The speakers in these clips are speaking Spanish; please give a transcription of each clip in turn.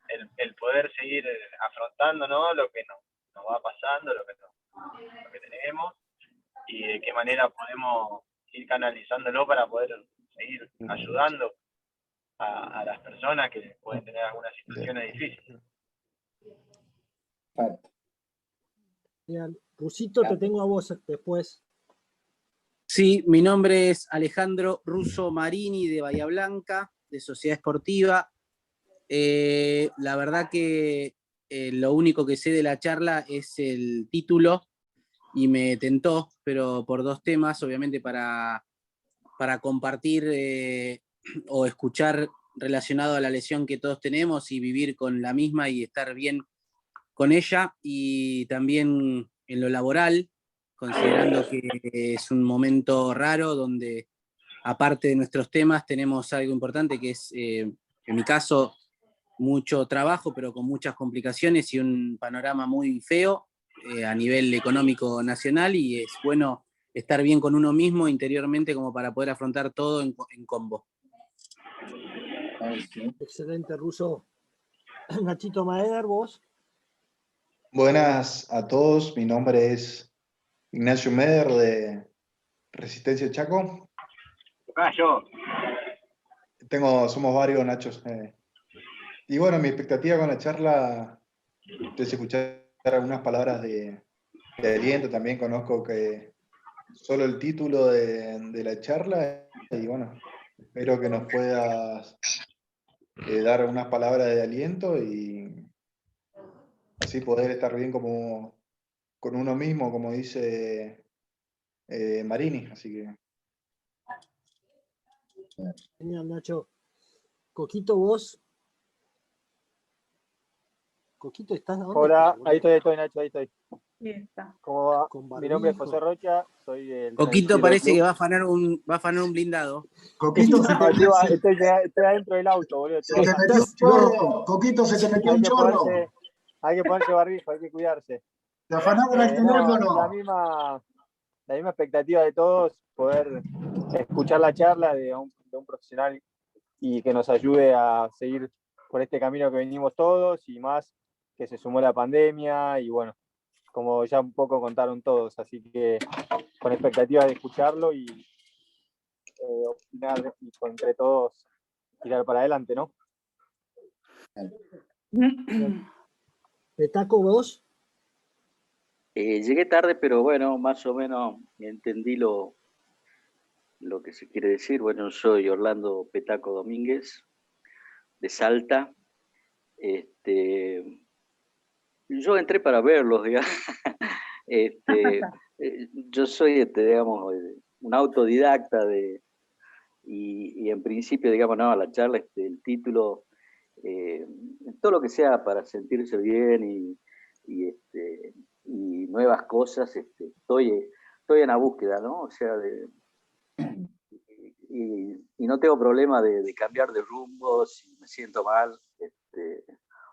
el poder seguir afrontando, ¿no? Lo que nos va pasando, lo que tenemos, y de qué manera podemos ir canalizándolo para poder seguir ayudando a las personas que pueden tener algunas situaciones difíciles. Bien. Rusito, te tengo a vos después. Sí, mi nombre es Alejandro Russo Marini de Bahía Blanca, de Sociedad Esportiva. La verdad que lo único que sé de la charla es el título y me tentó, pero por dos temas, obviamente para compartir o escuchar relacionado a la lesión que todos tenemos y vivir con la misma y estar bien con ella, y también en lo laboral, considerando que es un momento raro donde, aparte de nuestros temas, tenemos algo importante que es, en mi caso, mucho trabajo, pero con muchas complicaciones y un panorama muy feo a nivel económico nacional, y es bueno estar bien con uno mismo interiormente como para poder afrontar todo en combo. Excelente, Russo. Nachito Maeder, vos. Buenas a todos, mi nombre es Ignacio Meder de Resistencia Chaco. Yo. Somos varios Nachos. Y bueno, mi expectativa con la charla es escuchar algunas palabras de aliento. También conozco que solo el título de la charla, y bueno, espero que nos puedas dar unas palabras de aliento y así poder estar bien como con uno mismo, como dice Marini. Así que Genial, Nacho. Coquito, vos. Coquito, ¿estás? ¿Dónde Hola, estás, ahí estoy, Nacho, ahí estoy. Bien, está. ¿Cómo va? Con Mi nombre es barbijo. José Rocha, soy el Coquito transmitido parece club. que va a afanar un blindado. Coquito, se te, Estoy adentro del auto, boludo. se te metió un chorro. Coquito, se te metió un chorro. Hay que ponerse barbijo, hay que cuidarse. Te afanaron el teléfono. La misma expectativa de todos, poder escuchar la charla de un profesional y que nos ayude a seguir por este camino que venimos todos, y más que se sumó la pandemia y bueno, como ya un poco contaron todos, así que con expectativa de escucharlo y opinar y entre todos tirar para adelante, ¿no? Petaco, vos. Llegué tarde, pero bueno, más o menos entendí lo que se quiere decir. Bueno, soy Orlando Petaco Domínguez, de Salta. Yo entré para verlos, digamos. Yo soy, digamos, un autodidacta y en principio, digamos, no, la charla, el título, todo lo que sea para sentirse bien y nuevas cosas, estoy en la búsqueda, ¿no? O sea, y no tengo problema de cambiar de rumbo si me siento mal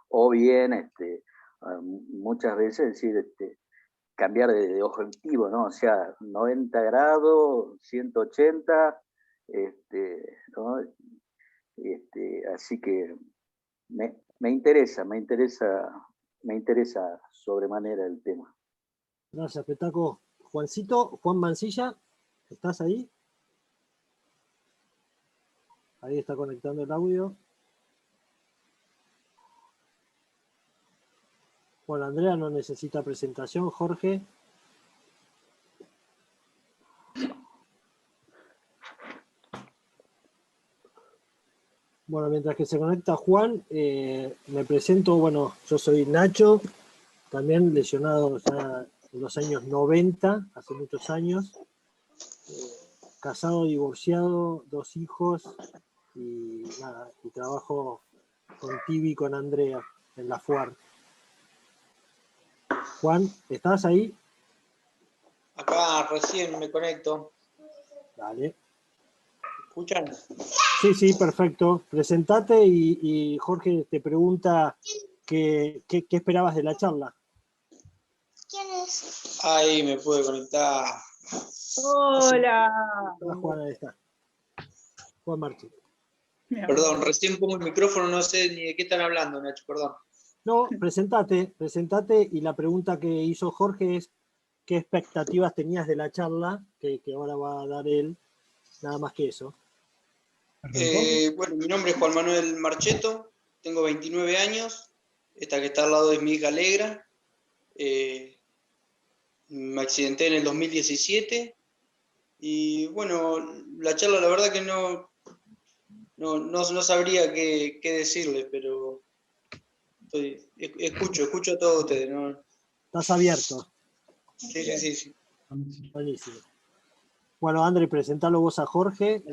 o bien, muchas veces decir, cambiar de objetivo, ¿no? O sea, 90 grados, 180, ¿no? Así que me interesa sobremanera el tema. Gracias, Petaco. Juancito, Juan Mancilla, ¿estás ahí? Ahí está conectando el audio. Bueno, Andrea no necesita presentación. Jorge. Bueno, mientras que se conecta Juan, me presento. Bueno, yo soy Nacho, también lesionado ya en los años 90, hace muchos años. Casado, divorciado, 2 hijos y nada, y trabajo con Tibi y con Andrea en la FUAR. Juan, ¿estás ahí? Acá recién me conecto. Dale. ¿Escuchan? Sí, perfecto. Presentate y Jorge te pregunta qué esperabas de la charla. ¿Quién es? Ahí me pude conectar. Hola. Hola, Juan, ahí está. Juan Martín. Perdón, recién pongo el micrófono, no sé ni de qué están hablando, Nacho, perdón. No, presentate y la pregunta que hizo Jorge es ¿qué expectativas tenías de la charla que ahora va a dar él? Nada más que eso. Bueno, mi nombre es Juan Manuel Marcheto, tengo 29 años, esta que está al lado es mi hija Alegra. Me accidenté en el 2017 y bueno, la charla la verdad que no sabría qué decirles, pero escucho a todos ustedes, ¿no? Estás abierto. Sí. Buenísimo. Bueno, André, presentalo vos a Jorge.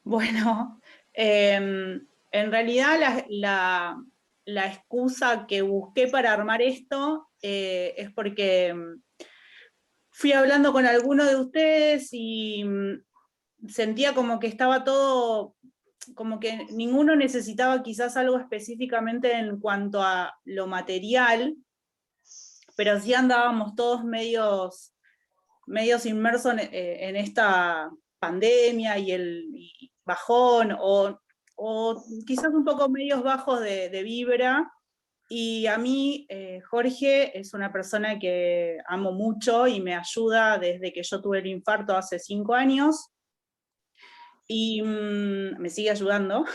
Bueno, en realidad la excusa que busqué para armar esto es porque fui hablando con alguno de ustedes y sentía como que estaba todo, como que ninguno necesitaba quizás algo específicamente en cuanto a lo material, pero sí andábamos todos medios inmersos en esta pandemia y el bajón, o quizás un poco medios bajos de vibra. Y a mí, Jorge es una persona que amo mucho y me ayuda desde que yo tuve el infarto hace 5 años. Y me sigue ayudando.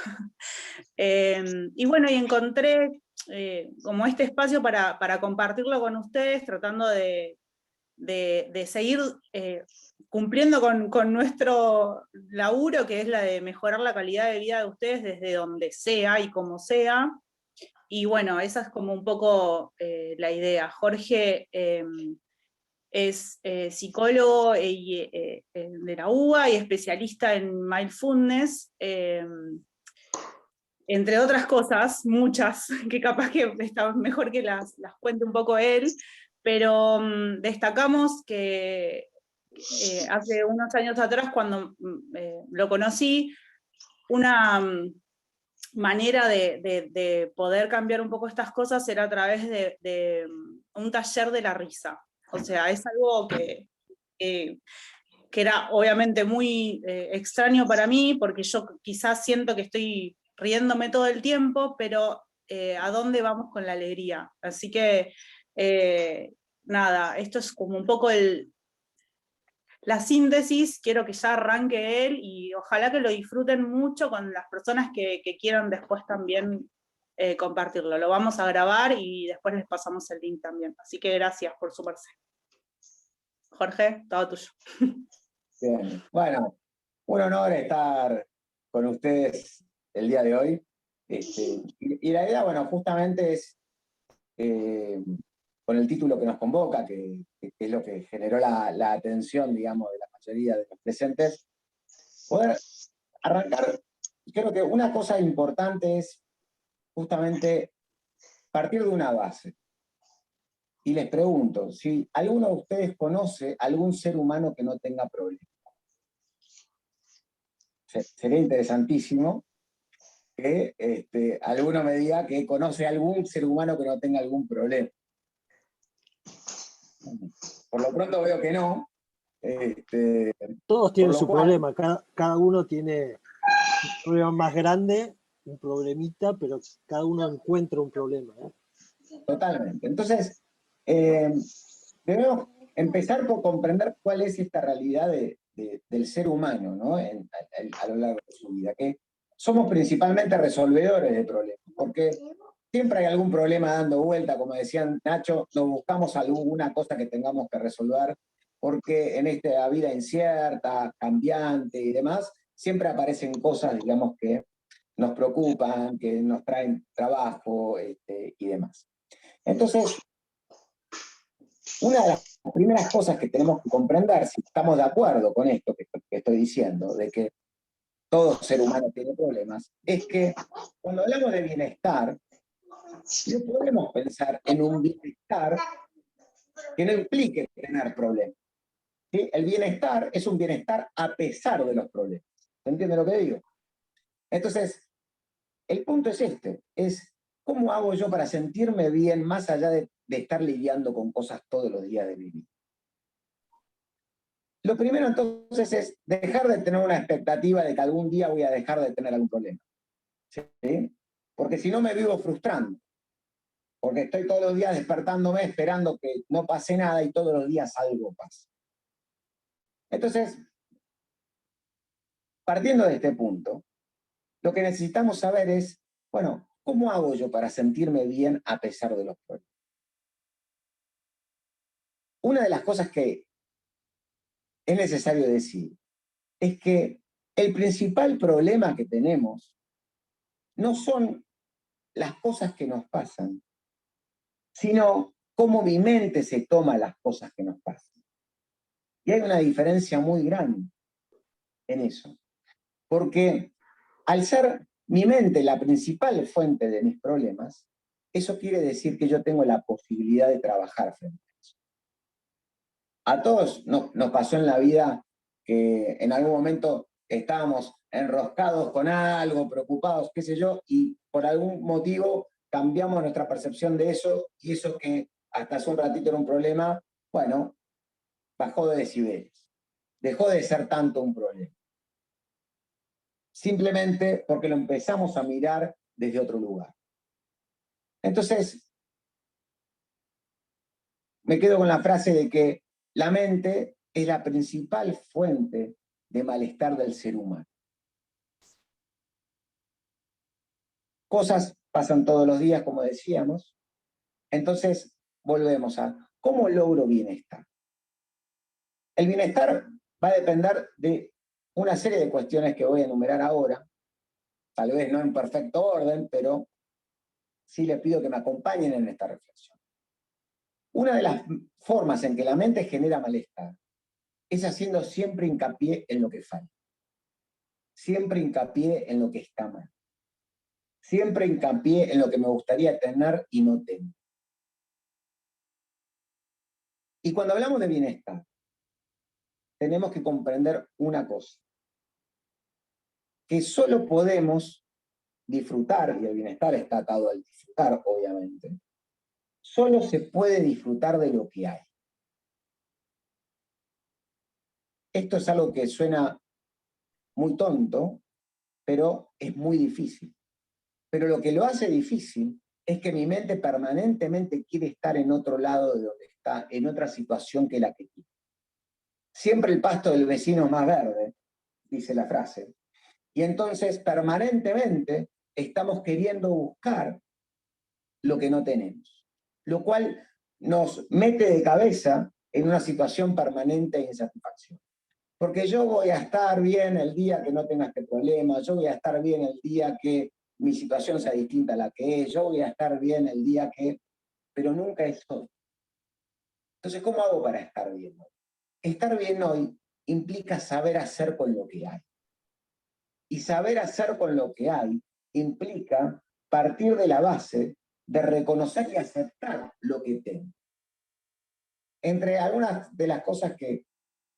Y bueno, y encontré como este espacio para compartirlo con ustedes, tratando de seguir cumpliendo con nuestro laburo, que es la de mejorar la calidad de vida de ustedes desde donde sea y como sea. Y bueno, esa es como un poco la idea. Jorge es psicólogo de la UBA y especialista en mindfulness, entre otras cosas, muchas, que capaz que está mejor que las cuente un poco él, pero destacamos que hace unos años atrás, cuando lo conocí, una manera de poder cambiar un poco estas cosas era a través de un taller de la risa. O sea, es algo que era obviamente muy extraño para mí, porque yo quizás siento que estoy riéndome todo el tiempo, pero ¿a dónde vamos con la alegría? Así que, nada, esto es como un poco la síntesis. Quiero que ya arranque él y ojalá que lo disfruten mucho con las personas que quieran después también compartirlo. Lo vamos a grabar y después les pasamos el link también. Así que gracias por sumarse. Jorge, todo tuyo. Bien, bueno, un honor estar con ustedes el día de hoy. Y la idea, bueno, justamente es, con el título que nos convoca, que es lo que generó la atención, digamos, de la mayoría de los presentes, poder arrancar. Creo que una cosa importante es justamente partir de una base. Y les pregunto, si alguno de ustedes conoce algún ser humano que no tenga problemas. Sería interesantísimo que alguno me diga que conoce algún ser humano que no tenga algún problema. Por lo pronto veo que no. Todos tienen su problema, cada uno tiene un problema más grande, un problemita, pero cada uno encuentra un problema. Totalmente. Entonces, debemos empezar por comprender cuál es esta realidad del ser humano, ¿no? A lo largo de su vida, que somos principalmente resolvedores de problemas, porque siempre hay algún problema dando vuelta, como decía Nacho, nos buscamos alguna cosa que tengamos que resolver, porque en esta vida incierta, cambiante y demás, siempre aparecen cosas, digamos, que nos preocupan, que nos traen trabajo y demás. Entonces, una de las primeras cosas que tenemos que comprender, si estamos de acuerdo con esto que estoy diciendo, de que todo ser humano tiene problemas, es que cuando hablamos de bienestar, no podemos pensar en un bienestar que no implique tener problemas. ¿Sí? El bienestar es un bienestar a pesar de los problemas. ¿Se entiende lo que digo? Entonces, el punto es es ¿cómo hago yo para sentirme bien más allá de estar lidiando con cosas todos los días de mi vida? Lo primero entonces es dejar de tener una expectativa de que algún día voy a dejar de tener algún problema. ¿Sí? Porque si no me vivo frustrando. Porque estoy todos los días despertándome esperando que no pase nada y todos los días algo pasa. Entonces, partiendo de este punto, lo que necesitamos saber es, bueno, ¿cómo hago yo para sentirme bien a pesar de los problemas? Una de las cosas que es necesario decir es que el principal problema que tenemos no son las cosas que nos pasan, sino cómo mi mente se toma las cosas que nos pasan. Y hay una diferencia muy grande en eso. Porque al ser mi mente la principal fuente de mis problemas, eso quiere decir que yo tengo la posibilidad de trabajar frente a eso. A todos nos pasó en la vida que en algún momento estábamos enroscados con algo, preocupados, qué sé yo, y por algún motivo cambiamos nuestra percepción de eso, y eso que hasta hace un ratito era un problema, bueno, bajó de decibeles. Dejó de ser tanto un problema. Simplemente porque lo empezamos a mirar desde otro lugar. Entonces, me quedo con la frase de que la mente es la principal fuente de malestar del ser humano. Cosas pasan todos los días, como decíamos. Entonces, volvemos a ¿cómo logro bienestar? El bienestar va a depender de una serie de cuestiones que voy a enumerar ahora, tal vez no en perfecto orden, pero sí les pido que me acompañen en esta reflexión. Una de las formas en que la mente genera malestar es haciendo siempre hincapié en lo que falla. Siempre hincapié en lo que está mal. Siempre hincapié en lo que me gustaría tener y no tengo. Y cuando hablamos de bienestar, tenemos que comprender una cosa. Que solo podemos disfrutar, y el bienestar está atado al disfrutar, obviamente, solo se puede disfrutar de lo que hay. Esto es algo que suena muy tonto, pero es muy difícil. Pero lo que lo hace difícil es que mi mente permanentemente quiere estar en otro lado de donde está, en otra situación que la que quiere. Siempre el pasto del vecino es más verde, dice la frase. Y entonces permanentemente estamos queriendo buscar lo que no tenemos, lo cual nos mete de cabeza en una situación permanente de insatisfacción. Porque yo voy a estar bien el día que no tenga este problema, yo voy a estar bien el día que mi situación sea distinta a la que es, yo voy a estar bien el día que... pero nunca es hoy. Entonces, ¿cómo hago para estar bien hoy? Estar bien hoy implica saber hacer con lo que hay. Y saber hacer con lo que hay implica partir de la base de reconocer y aceptar lo que tengo. Entre algunas de las cosas que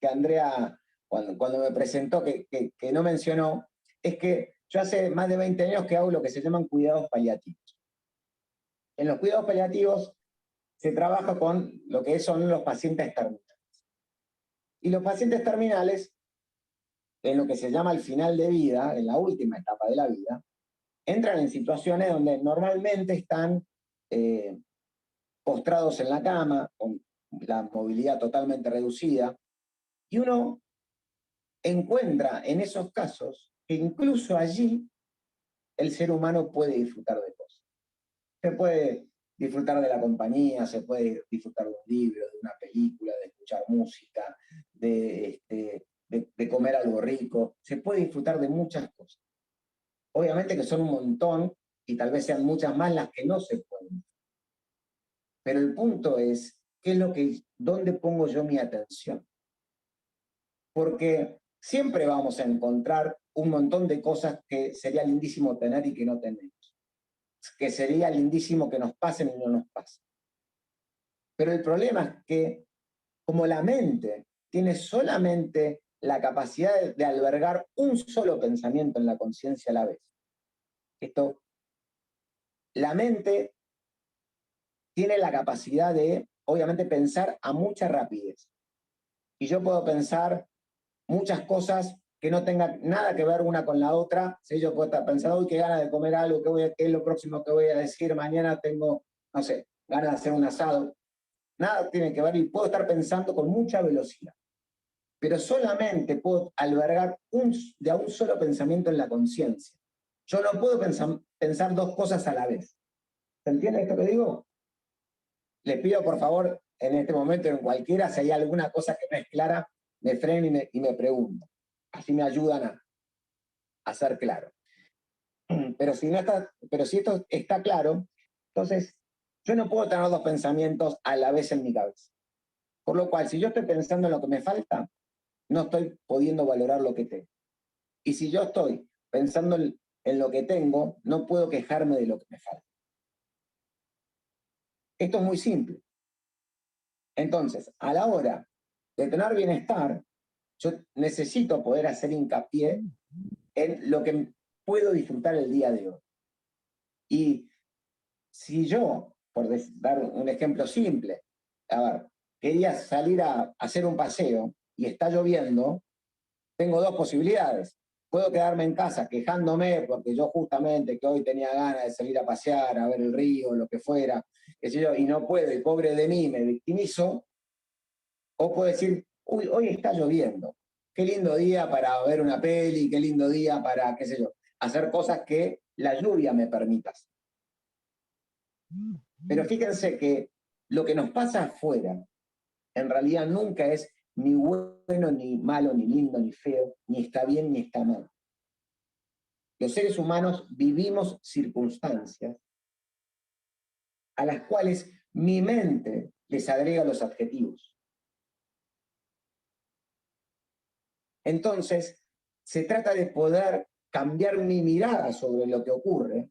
Andrea, cuando me presentó, que no mencionó, es que yo hace más de 20 años que hago lo que se llaman cuidados paliativos. En los cuidados paliativos se trabaja con lo que son los pacientes terminales. Y los pacientes terminales, en lo que se llama el final de vida, en la última etapa de la vida, entran en situaciones donde normalmente están postrados en la cama, con la movilidad totalmente reducida, y uno encuentra en esos casos que incluso allí el ser humano puede disfrutar de cosas. Se puede disfrutar de la compañía, se puede disfrutar de un libro, de una película, de escuchar música, de comer algo rico, se puede disfrutar de muchas cosas. Obviamente que son un montón y tal vez sean muchas más las que no se pueden. Pero el punto es, ¿dónde pongo yo mi atención? Porque siempre vamos a encontrar un montón de cosas que sería lindísimo tener y que no tenemos. Que sería lindísimo que nos pasen y no nos pasen. Pero el problema es que, como la mente tiene solamente la capacidad de albergar un solo pensamiento en la conciencia a la vez, la mente tiene la capacidad de, obviamente, pensar a mucha rapidez. y yo puedo pensar muchas cosas que no tengan nada que ver una con la otra. Si yo puedo estar pensando, uy, qué ganas de comer algo, qué es lo próximo que voy a decir, mañana tengo, no sé, ganas de hacer un asado. Nada tiene que ver y puedo estar pensando con mucha velocidad. Pero solamente puedo albergar de a un solo pensamiento en la conciencia. Yo no puedo pensar dos cosas a la vez. ¿Se entiende esto que digo? Les pido, por favor, en este momento, en cualquiera, si hay alguna cosa que no es clara, me frenen y me preguntan. Así me ayudan a ser claro. Pero si esto está claro, entonces yo no puedo tener dos pensamientos a la vez en mi cabeza. Por lo cual, si yo estoy pensando en lo que me falta, no estoy pudiendo valorar lo que tengo. Y si yo estoy pensando en lo que tengo, no puedo quejarme de lo que me falta. Esto es muy simple. Entonces, a la hora de tener bienestar, yo necesito poder hacer hincapié en lo que puedo disfrutar el día de hoy. Y si yo, por dar un ejemplo simple, a ver, quería salir a hacer un paseo y está lloviendo, tengo dos posibilidades. Puedo quedarme en casa quejándome porque yo justamente que hoy tenía ganas de salir a pasear, a ver el río, lo que fuera, qué sé yo, y no puedo, y pobre de mí, me victimizo. O puedo decir, uy, hoy está lloviendo. Qué lindo día para ver una peli, qué lindo día para, qué sé yo, hacer cosas que la lluvia me permita hacer. Pero fíjense que lo que nos pasa afuera, en realidad nunca es ni bueno, ni malo, ni lindo, ni feo, ni está bien, ni está mal. Los seres humanos vivimos circunstancias a las cuales mi mente les agrega los adjetivos. Entonces, se trata de poder cambiar mi mirada sobre lo que ocurre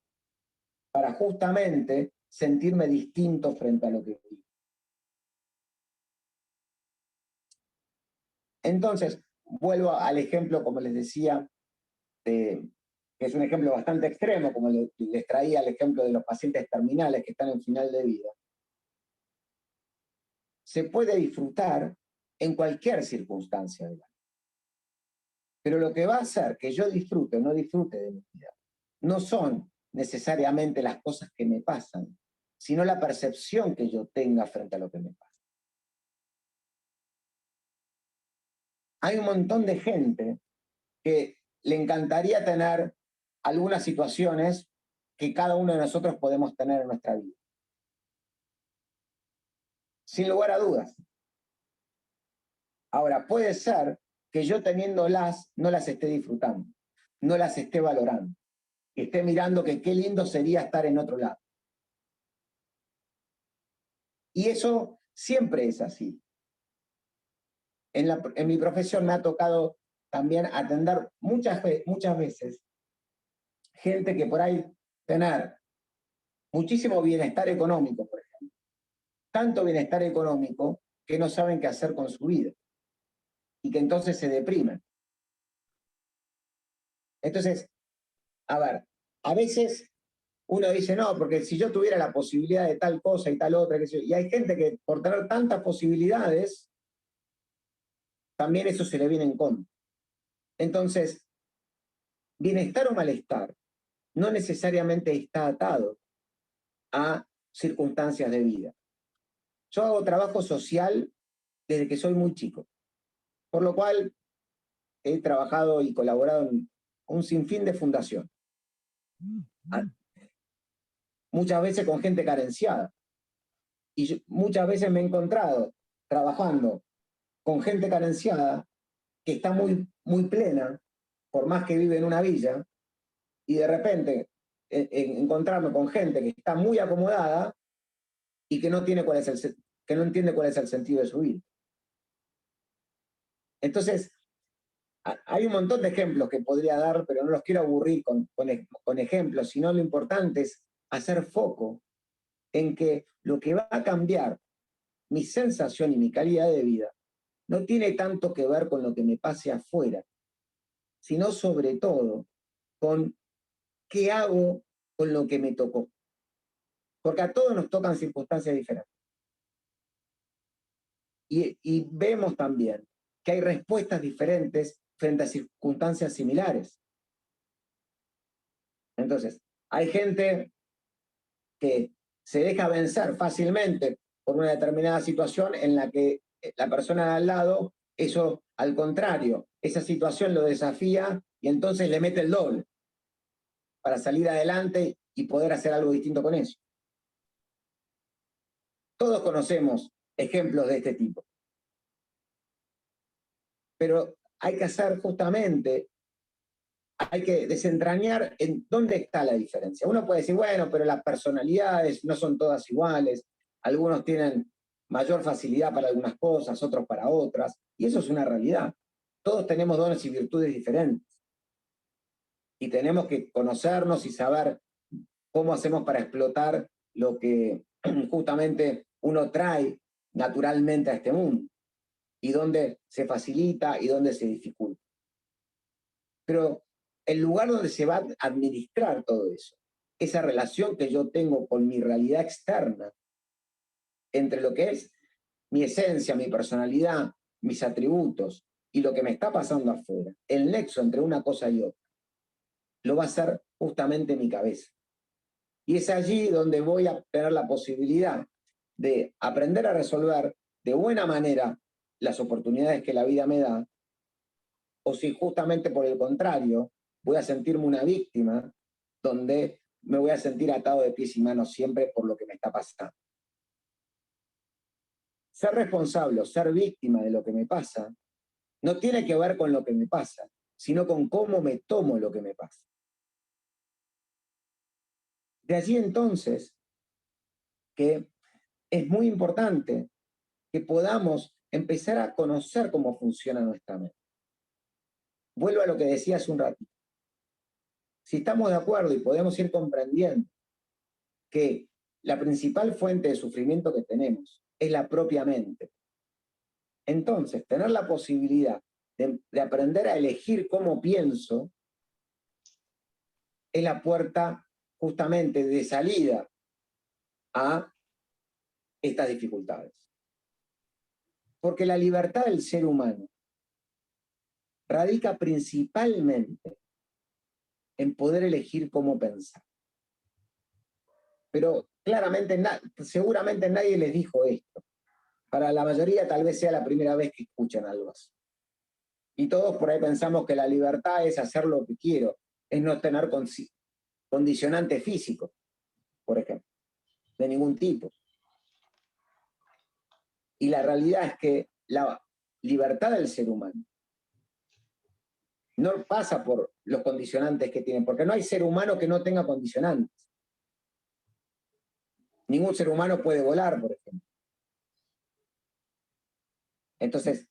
para justamente sentirme distinto frente a lo que vivo. Entonces, vuelvo al ejemplo, como les decía, que es un ejemplo bastante extremo, como les traía el ejemplo de los pacientes terminales que están en final de vida. Se puede disfrutar en cualquier circunstancia de la vida. Pero lo que va a hacer que yo disfrute o no disfrute de mi vida no son necesariamente las cosas que me pasan, sino la percepción que yo tenga frente a lo que me pasa. Hay un montón de gente que le encantaría tener algunas situaciones que cada uno de nosotros podemos tener en nuestra vida. Sin lugar a dudas. Ahora, puede ser que yo teniéndolas no las esté disfrutando, no las esté valorando, que esté mirando que qué lindo sería estar en otro lado. Y eso siempre es así. En mi profesión me ha tocado también atender muchas veces gente que por ahí tener muchísimo bienestar económico, por ejemplo. Tanto bienestar económico que no saben qué hacer con su vida. Y que entonces se deprimen. Entonces, a ver, a veces uno dice, no, porque si yo tuviera la posibilidad de tal cosa y tal otra, y hay gente que por tener tantas posibilidades, también eso se le viene en contra. Entonces, bienestar o malestar no necesariamente está atado a circunstancias de vida. Yo hago trabajo social desde que soy muy chico, por lo cual he trabajado y colaborado en un sinfín de fundaciones. Muchas veces con gente carenciada. Y muchas veces me he encontrado trabajando con gente carenciada que está muy, muy plena, por más que vive en una villa, y de repente encontrarme con gente que está muy acomodada y que no entiende cuál es el sentido de su vida. Entonces, hay un montón de ejemplos que podría dar, pero no los quiero aburrir con ejemplos, sino lo importante es hacer foco en que lo que va a cambiar mi sensación y mi calidad de vida no tiene tanto que ver con lo que me pase afuera, sino sobre todo con qué hago con lo que me tocó. Porque a todos nos tocan circunstancias diferentes. Y vemos también que hay respuestas diferentes frente a circunstancias similares. Entonces, hay gente que se deja vencer fácilmente por una determinada situación en la que la persona de al lado, eso al contrario, esa situación lo desafía y entonces le mete el doble para salir adelante y poder hacer algo distinto con eso. Todos conocemos ejemplos de este tipo. Pero hay que hacer justamente, hay que desentrañar en dónde está la diferencia. Uno puede decir, bueno, pero las personalidades no son todas iguales, algunos tienen mayor facilidad para algunas cosas, otros para otras, y eso es una realidad. Todos tenemos dones y virtudes diferentes. Y tenemos que conocernos y saber cómo hacemos para explotar lo que justamente uno trae naturalmente a este mundo, y dónde se facilita y dónde se dificulta. Pero el lugar donde se va a administrar todo eso, esa relación que yo tengo con mi realidad externa, entre lo que es mi esencia, mi personalidad, mis atributos y lo que me está pasando afuera, el nexo entre una cosa y otra, lo va a hacer justamente mi cabeza. Y es allí donde voy a tener la posibilidad de aprender a resolver de buena manera las oportunidades que la vida me da, o si justamente por el contrario voy a sentirme una víctima, donde me voy a sentir atado de pies y manos siempre por lo que me está pasando. Ser responsable o ser víctima de lo que me pasa no tiene que ver con lo que me pasa, sino con cómo me tomo lo que me pasa. De allí entonces que es muy importante que podamos empezar a conocer cómo funciona nuestra mente. Vuelvo a lo que decía hace un ratito. Si estamos de acuerdo y podemos ir comprendiendo que la principal fuente de sufrimiento que tenemos es la propia mente, entonces tener la posibilidad de aprender a elegir cómo pienso es la puerta justamente de salida a estas dificultades. Porque la libertad del ser humano radica principalmente en poder elegir cómo pensar. Pero claramente, seguramente nadie les dijo esto. Para la mayoría tal vez sea la primera vez que escuchan algo así. Y todos por ahí pensamos que la libertad es hacer lo que quiero, es no tener condicionante físico, por ejemplo, de ningún tipo. Y la realidad es que la libertad del ser humano no pasa por los condicionantes que tiene, porque no hay ser humano que no tenga condicionantes. Ningún ser humano puede volar, por ejemplo. Entonces,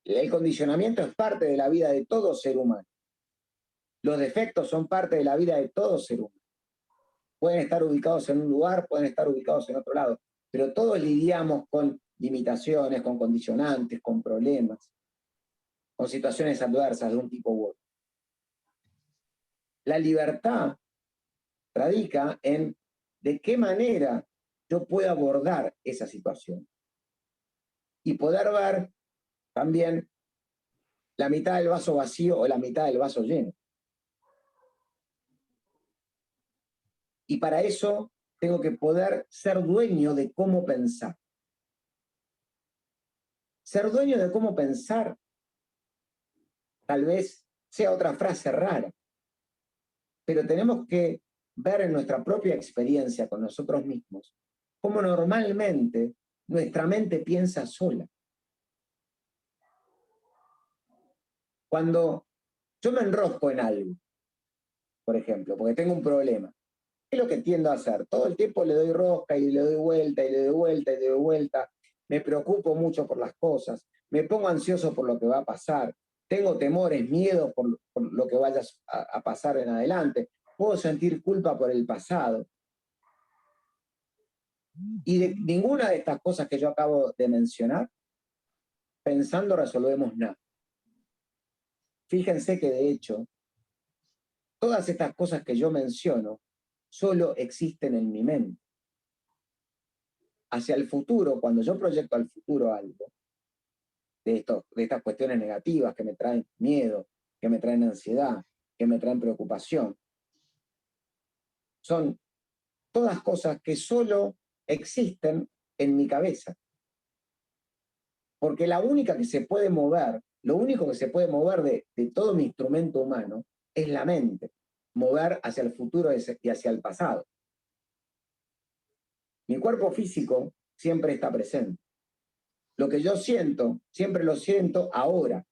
el condicionamiento es parte de la vida de todo ser humano. Los defectos son parte de la vida de todo ser humano. Pueden estar ubicados en un lugar, pueden estar ubicados en otro lado, pero todos lidiamos con limitaciones, con condicionantes, con problemas, con situaciones adversas de un tipo u otro. La libertad radica en de qué manera yo puedo abordar esa situación y poder ver también la mitad del vaso vacío o la mitad del vaso lleno. Y para eso tengo que poder ser dueño de cómo pensar. Ser dueño de cómo pensar tal vez sea otra frase rara, pero tenemos que ver en nuestra propia experiencia con nosotros mismos cómo normalmente nuestra mente piensa sola. Cuando yo me enrosco en algo, por ejemplo, porque tengo un problema, ¿qué es lo que tiendo a hacer? Todo el tiempo le doy rosca y le doy vuelta y le doy vuelta y le doy vuelta. Me preocupo mucho por las cosas, me pongo ansioso por lo que va a pasar, tengo temores, miedos por lo que vaya a pasar en adelante, puedo sentir culpa por el pasado. Y de ninguna de estas cosas que yo acabo de mencionar, pensando resolvemos nada. Fíjense que de hecho, todas estas cosas que yo menciono solo existen en mi mente. Hacia el futuro, cuando yo proyecto al futuro algo, de estas cuestiones negativas que me traen miedo, que me traen ansiedad, que me traen preocupación. Son todas cosas que solo existen en mi cabeza. Porque la única que se puede mover, lo único que se puede mover de todo mi instrumento humano es la mente, mover hacia el futuro y hacia el pasado. Mi cuerpo físico siempre está presente. Lo que yo siento, siempre lo siento ahora.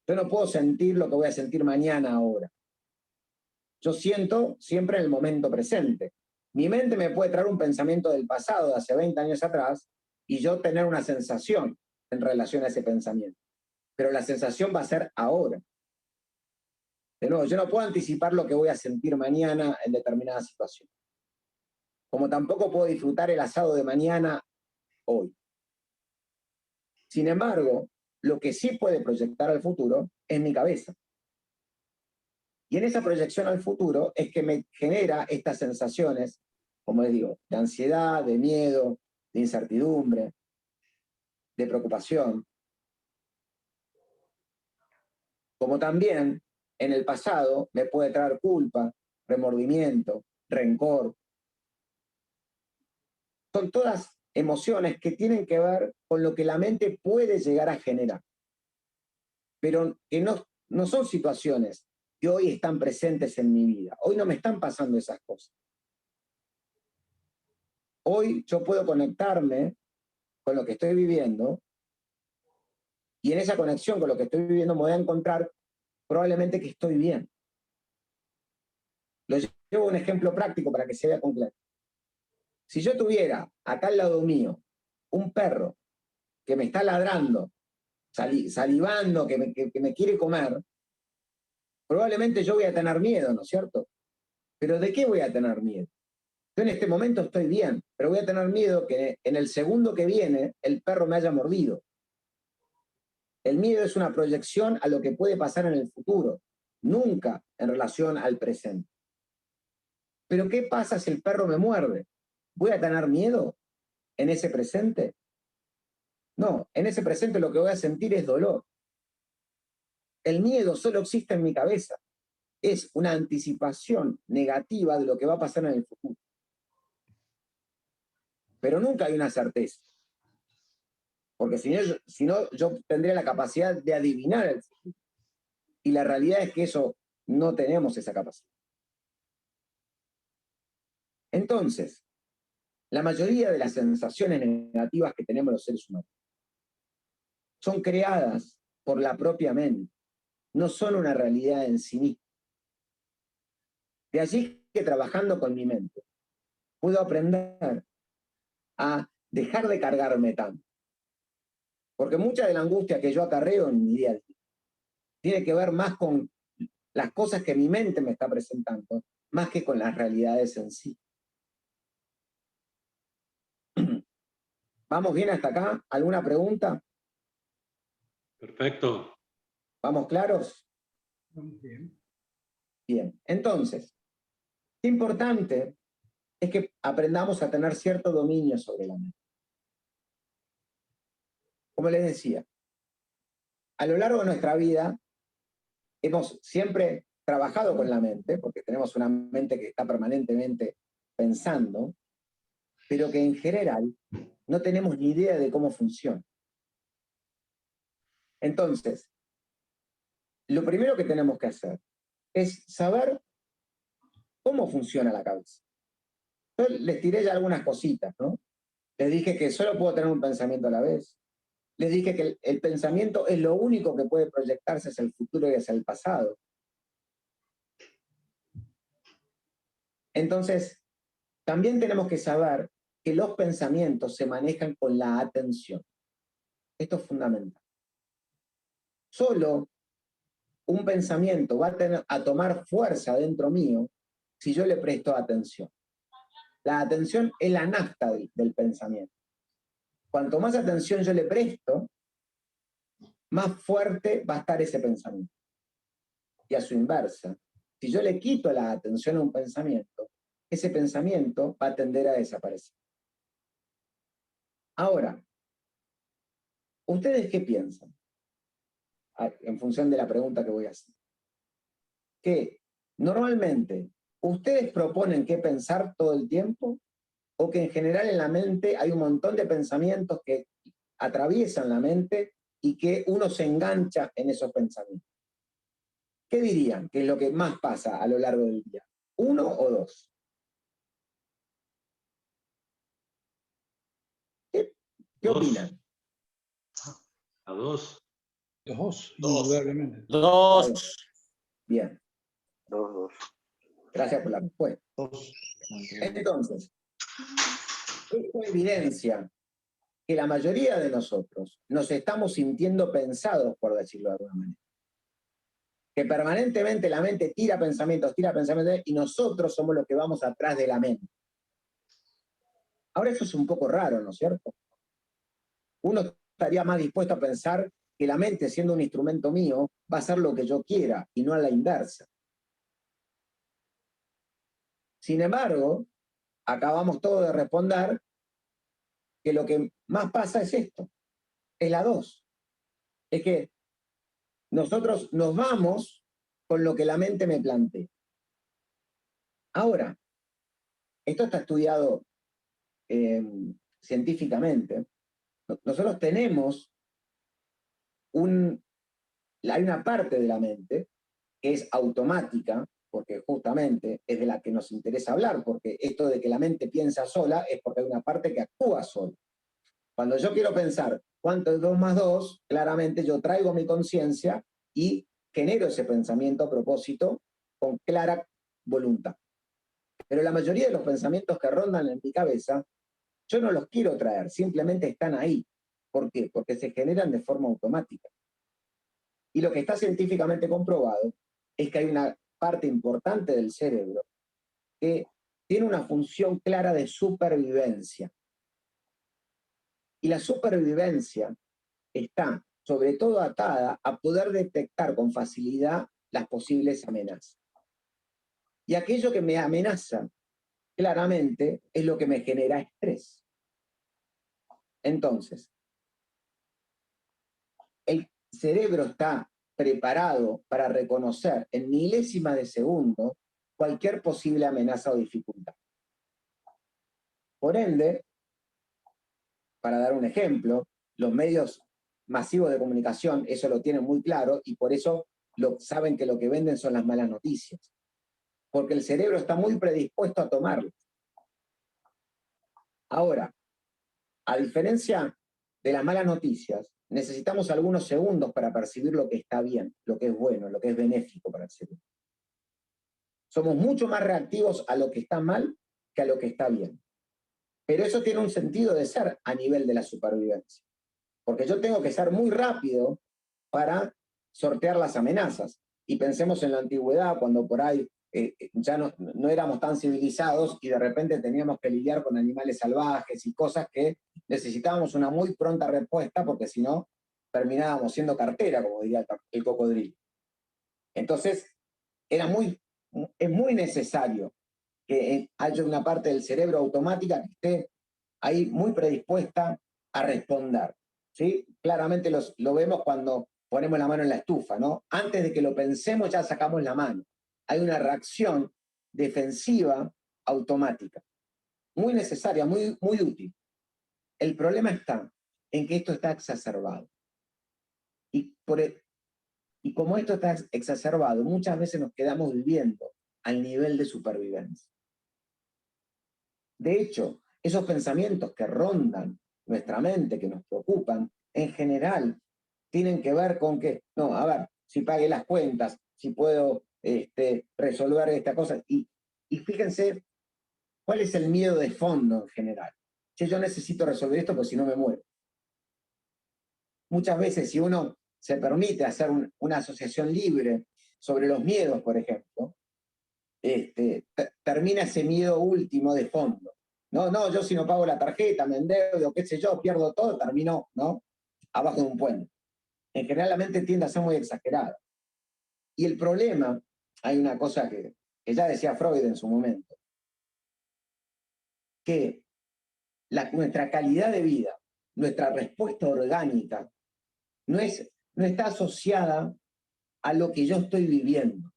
Yo no puedo sentir lo que voy a sentir mañana ahora. Yo siento siempre en el momento presente. Mi mente me puede traer un pensamiento del pasado, de hace 20 años atrás, y yo tener una sensación en relación a ese pensamiento. Pero la sensación va a ser ahora. De nuevo, yo no puedo anticipar lo que voy a sentir mañana en determinada situación. Como tampoco puedo disfrutar el asado de mañana hoy. Sin embargo, lo que sí puede proyectar al futuro es mi cabeza. Y en esa proyección al futuro es que me genera estas sensaciones, como les digo, de ansiedad, de miedo, de incertidumbre, de preocupación. Como también en el pasado me puede traer culpa, remordimiento, rencor. Son todas emociones que tienen que ver con lo que la mente puede llegar a generar, pero que no son situaciones que hoy están presentes en mi vida. Hoy no me están pasando esas cosas. Hoy yo puedo conectarme con lo que estoy viviendo y en esa conexión con lo que estoy viviendo me voy a encontrar probablemente que estoy bien. Lo llevo a un ejemplo práctico para que se vea con claridad. Si yo tuviera acá al lado mío un perro que me está ladrando, salivando, que me quiere comer, probablemente yo voy a tener miedo, ¿no es cierto? ¿Pero de qué voy a tener miedo? Yo en este momento estoy bien, pero voy a tener miedo que en el segundo que viene el perro me haya mordido. El miedo es una proyección a lo que puede pasar en el futuro, nunca en relación al presente. Pero ¿qué pasa si el perro me muerde? ¿Voy a tener miedo en ese presente? No, en ese presente lo que voy a sentir es dolor. El miedo solo existe en mi cabeza. Es una anticipación negativa de lo que va a pasar en el futuro. Pero nunca hay una certeza. Porque si no, yo tendría la capacidad de adivinar el futuro. Y la realidad es que eso no tenemos esa capacidad. Entonces, la mayoría de las sensaciones negativas que tenemos los seres humanos son creadas por la propia mente, no son una realidad en sí misma. De allí que trabajando con mi mente, puedo aprender a dejar de cargarme tanto. Porque mucha de la angustia que yo acarreo en mi día a día tiene que ver más con las cosas que mi mente me está presentando, más que con las realidades en sí. ¿Vamos bien hasta acá? ¿Alguna pregunta? Perfecto. ¿Vamos claros? Bien. Bien, entonces, lo importante es que aprendamos a tener cierto dominio sobre la mente. Como les decía, a lo largo de nuestra vida hemos siempre trabajado con la mente, porque tenemos una mente que está permanentemente pensando, pero que en general no tenemos ni idea de cómo funciona. Entonces, lo primero que tenemos que hacer es saber cómo funciona la cabeza. Yo les tiré ya algunas cositas, ¿no? Les dije que solo puedo tener un pensamiento a la vez. Les dije que el pensamiento es lo único que puede proyectarse hacia el futuro y hacia el pasado. Entonces, también tenemos que saber que los pensamientos se manejan con la atención. Esto es fundamental. Solo un pensamiento va a tomar fuerza dentro mío si yo le presto atención. La atención es la nafta del pensamiento. Cuanto más atención yo le presto, más fuerte va a estar ese pensamiento. Y a su inversa, si yo le quito la atención a un pensamiento, ese pensamiento va a tender a desaparecer. Ahora, ¿Ustedes qué piensan? En función de la pregunta que voy a hacer. Que normalmente, ¿ustedes proponen qué pensar todo el tiempo? ¿O que en general en la mente hay un montón de pensamientos que atraviesan la mente y que uno se engancha en esos pensamientos? ¿Qué dirían que es lo que más pasa a lo largo del día? ¿Uno o dos? ¿Qué opinan? A dos. Dos, Dos. indudablemente. Dos. Bien, Dos. gracias por la respuesta. Dos. Entonces, esto evidencia que la mayoría de nosotros nos estamos sintiendo pensados, por decirlo de alguna manera. Que permanentemente la mente tira pensamientos, y nosotros somos los que vamos atrás de la mente. Ahora eso es un poco raro, ¿no es cierto? Uno estaría más dispuesto a pensar que la mente, siendo un instrumento mío, va a hacer lo que yo quiera y no a la inversa. Sin embargo, acabamos todos de responder que lo que más pasa es esto, es la dos. Es que nosotros nos vamos con lo que la mente me plantea. Ahora, esto está estudiado científicamente. Nosotros tenemos hay una parte de la mente que es automática, porque justamente es de la que nos interesa hablar, porque esto de que la mente piensa sola es porque hay una parte que actúa sola. Cuando yo quiero pensar cuánto es 2 más 2, claramente yo traigo mi conciencia y genero ese pensamiento a propósito con clara voluntad. Pero la mayoría de los pensamientos que rondan en mi cabeza, yo no los quiero traer, simplemente están ahí. ¿Por qué? Porque se generan de forma automática. Y lo que está científicamente comprobado es que hay una parte importante del cerebro que tiene una función clara de supervivencia. Y la supervivencia está sobre todo atada a poder detectar con facilidad las posibles amenazas. Y aquello que me amenaza, claramente, es lo que me genera estrés. Entonces, el cerebro está preparado para reconocer en milésimas de segundo cualquier posible amenaza o dificultad. Por ende, para dar un ejemplo, los medios masivos de comunicación eso lo tienen muy claro y por eso saben que lo que venden son las malas noticias. Porque el cerebro está muy predispuesto a tomarlas. Ahora, a diferencia de las malas noticias, necesitamos algunos segundos para percibir lo que está bien, lo que es bueno, lo que es benéfico para el cerebro. Somos mucho más reactivos a lo que está mal que a lo que está bien. Pero eso tiene un sentido de ser a nivel de la supervivencia. Porque yo tengo que ser muy rápido para sortear las amenazas. Y pensemos en la antigüedad, cuando por ahí ya no éramos tan civilizados y de repente teníamos que lidiar con animales salvajes y cosas que necesitábamos una muy pronta respuesta porque si no terminábamos siendo cartera, como diría el cocodrilo. Entonces, es muy necesario que haya una parte del cerebro automática que esté ahí muy predispuesta a responder. ¿Sí? Claramente lo vemos cuando ponemos la mano en la estufa, ¿no? Antes de que lo pensemos ya sacamos la mano. Hay una reacción defensiva automática. Muy necesaria, muy, muy útil. El problema está en que esto está exacerbado. Y como esto está exacerbado, muchas veces nos quedamos viviendo al nivel de supervivencia. De hecho, esos pensamientos que rondan nuestra mente, que nos preocupan, en general tienen que ver con que, no, a ver, si pagué las cuentas, si puedo resolver esta cosa. Y fíjense cuál es el miedo de fondo en general. Che, yo necesito resolver esto porque si no me muero. Muchas veces, si uno se permite hacer una asociación libre sobre los miedos, por ejemplo, termina ese miedo último de fondo. No, yo si no pago la tarjeta, me endeudo, qué sé yo, pierdo todo, termino, ¿no?, abajo de un puente. En general la mente tiende a ser muy exagerada. Y el problema, hay una cosa que ya decía Freud en su momento, que nuestra calidad de vida, nuestra respuesta orgánica no está asociada a lo que yo estoy viviendo,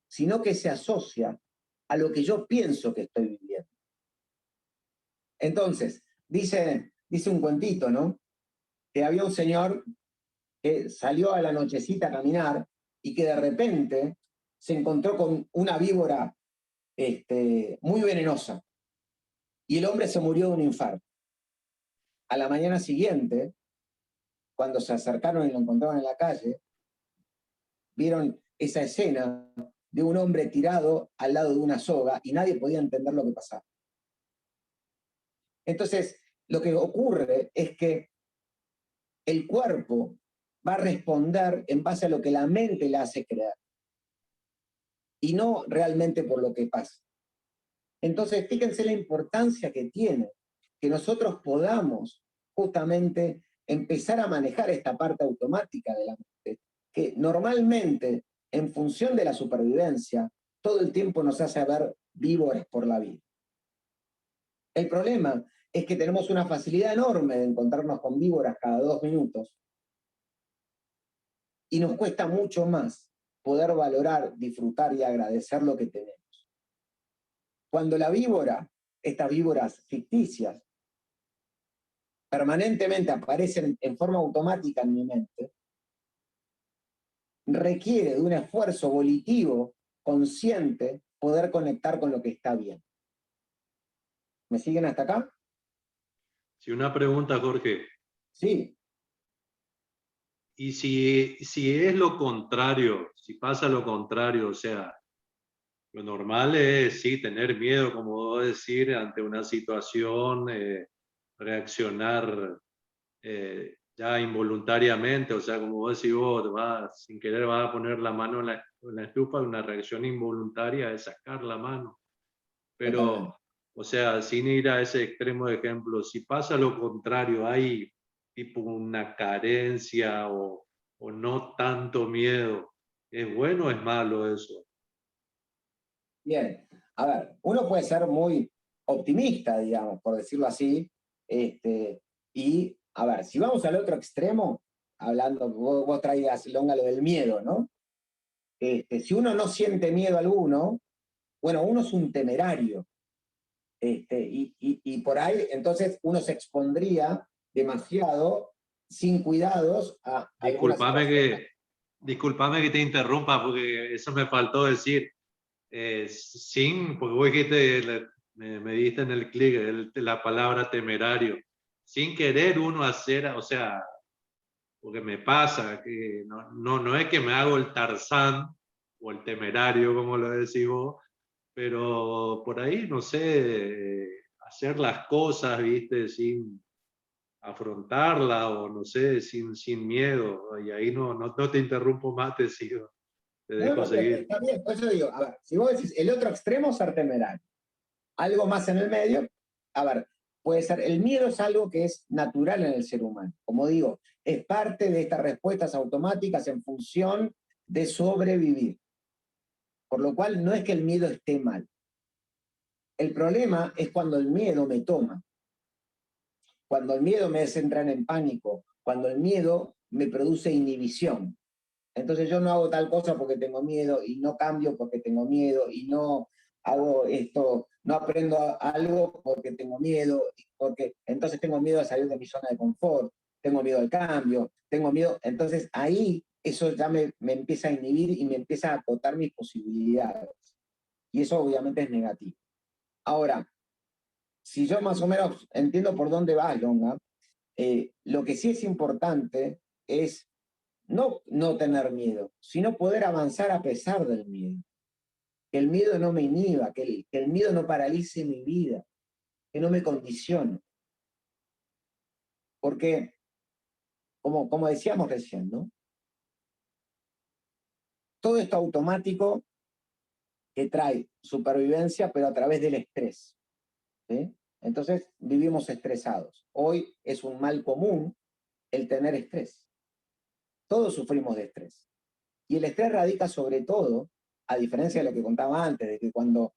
sino que se asocia a lo que yo pienso que estoy viviendo. Entonces, dice un cuentito, ¿no? Que había un señor que salió a la nochecita a caminar y que de repente se encontró con una víbora muy venenosa. Y el hombre se murió de un infarto. A la mañana siguiente, cuando se acercaron y lo encontraron en la calle, vieron esa escena de un hombre tirado al lado de una soga y nadie podía entender lo que pasaba. Entonces, lo que ocurre es que el cuerpo va a responder en base a lo que la mente le hace creer y no realmente por lo que pasa. Entonces, fíjense la importancia que tiene que nosotros podamos justamente empezar a manejar esta parte automática de la mente, que normalmente, en función de la supervivencia, todo el tiempo nos hace ver víboras por la vida. El problema es que tenemos una facilidad enorme de encontrarnos con víboras cada 2 minutos y nos cuesta mucho más poder valorar, disfrutar y agradecer lo que tenemos. Cuando la víbora, estas víboras ficticias, permanentemente aparecen en forma automática en mi mente, requiere de un esfuerzo volitivo, consciente, poder conectar con lo que está bien. ¿Me siguen hasta acá? Sí, una pregunta, Jorge. Sí. Y si es lo contrario, si pasa lo contrario, o sea, lo normal es, sí, tener miedo, como vos decir, ante una situación, reaccionar ya involuntariamente, o sea, como vos decís, vos sin querer vas a poner la mano en la estufa, una reacción involuntaria es sacar la mano. Pero, o sea, sin ir a ese extremo de ejemplo, si pasa lo contrario, hay tipo una carencia o no tanto miedo, ¿es bueno o es malo eso? Bien, a ver, uno puede ser muy optimista, digamos, por decirlo así, y, a ver, si vamos al otro extremo, hablando, vos traías, Longa, lo del miedo, ¿no? Si uno no siente miedo alguno, bueno, uno es un temerario, y por ahí, entonces, uno se expondría demasiado, sin cuidados, a... Disculpame que te interrumpa, porque eso me faltó decir. Porque vos dijiste, me diste en el clic la palabra temerario, sin querer uno hacer, o sea, porque me pasa que no es que me hago el Tarzán o el temerario, como lo decís vos, pero por ahí, no sé, hacer las cosas, viste, sin afrontarla o no sé, sin miedo, y ahí no te interrumpo más, te sigo. Te dejo seguir. Está bien, por eso digo, a ver, si vos decís el otro extremo, ser temerario. Algo más en el medio, a ver, puede ser, el miedo es algo que es natural en el ser humano. Como digo, es parte de estas respuestas automáticas en función de sobrevivir. Por lo cual no es que el miedo esté mal. El problema es cuando el miedo me toma. Cuando el miedo me hace entrar en pánico. Cuando el miedo me produce inhibición. Entonces yo no hago tal cosa porque tengo miedo y no cambio porque tengo miedo y no hago esto, no aprendo algo porque tengo miedo, porque entonces tengo miedo a salir de mi zona de confort, tengo miedo al cambio, tengo miedo, entonces ahí eso ya me empieza a inhibir y me empieza a acotar mis posibilidades. Y eso obviamente es negativo. Ahora, si yo más o menos entiendo por dónde vas, Longa, lo que sí es importante es no tener miedo, sino poder avanzar a pesar del miedo. Que el miedo no me inhiba, que el miedo no paralice mi vida, que no me condicione. Porque, como decíamos recién, ¿no? Todo esto automático que trae supervivencia, pero a través del estrés. ¿Sí? Entonces, vivimos estresados. Hoy es un mal común el tener estrés. Todos sufrimos de estrés. Y el estrés radica sobre todo, a diferencia de lo que contaba antes, de que cuando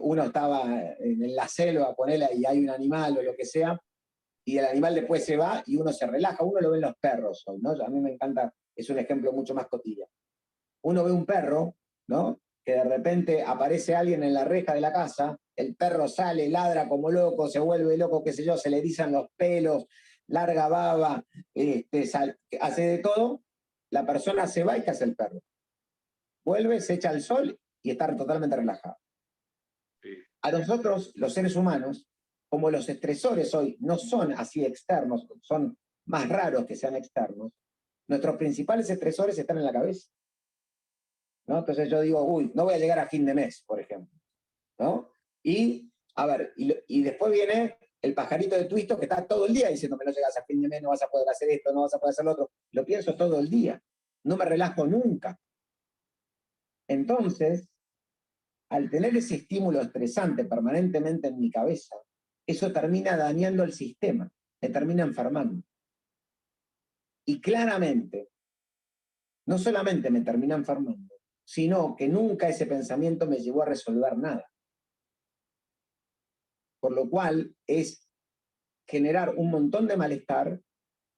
uno estaba en la selva, ponele, y hay un animal o lo que sea, y el animal después se va y uno se relaja. Uno lo ve en los perros hoy, ¿no? A mí me encanta, es un ejemplo mucho más cotidiano. Uno ve un perro, ¿no? Que de repente aparece alguien en la reja de la casa, el perro sale, ladra como loco, se vuelve loco, qué sé yo, se le erizan los pelos, larga baba, hace de todo, la persona se va y ¿qué hace el perro? Vuelve, se echa al sol y está totalmente relajado. A nosotros, los seres humanos, como los estresores hoy no son así externos, son más raros que sean externos, nuestros principales estresores están en la cabeza, ¿no? Entonces yo digo, uy, no voy a llegar a fin de mes, por ejemplo, ¿no? Y, a ver, y después viene el pajarito de Twisto que está todo el día diciéndome, no llegas a fin de mes, no vas a poder hacer esto, no vas a poder hacer lo otro. Lo pienso todo el día, no me relajo nunca. Entonces, al tener ese estímulo estresante permanentemente en mi cabeza, eso termina dañando el sistema, me termina enfermando. Y claramente, no solamente me termina enfermando, sino que nunca ese pensamiento me llevó a resolver nada. Por lo cual es generar un montón de malestar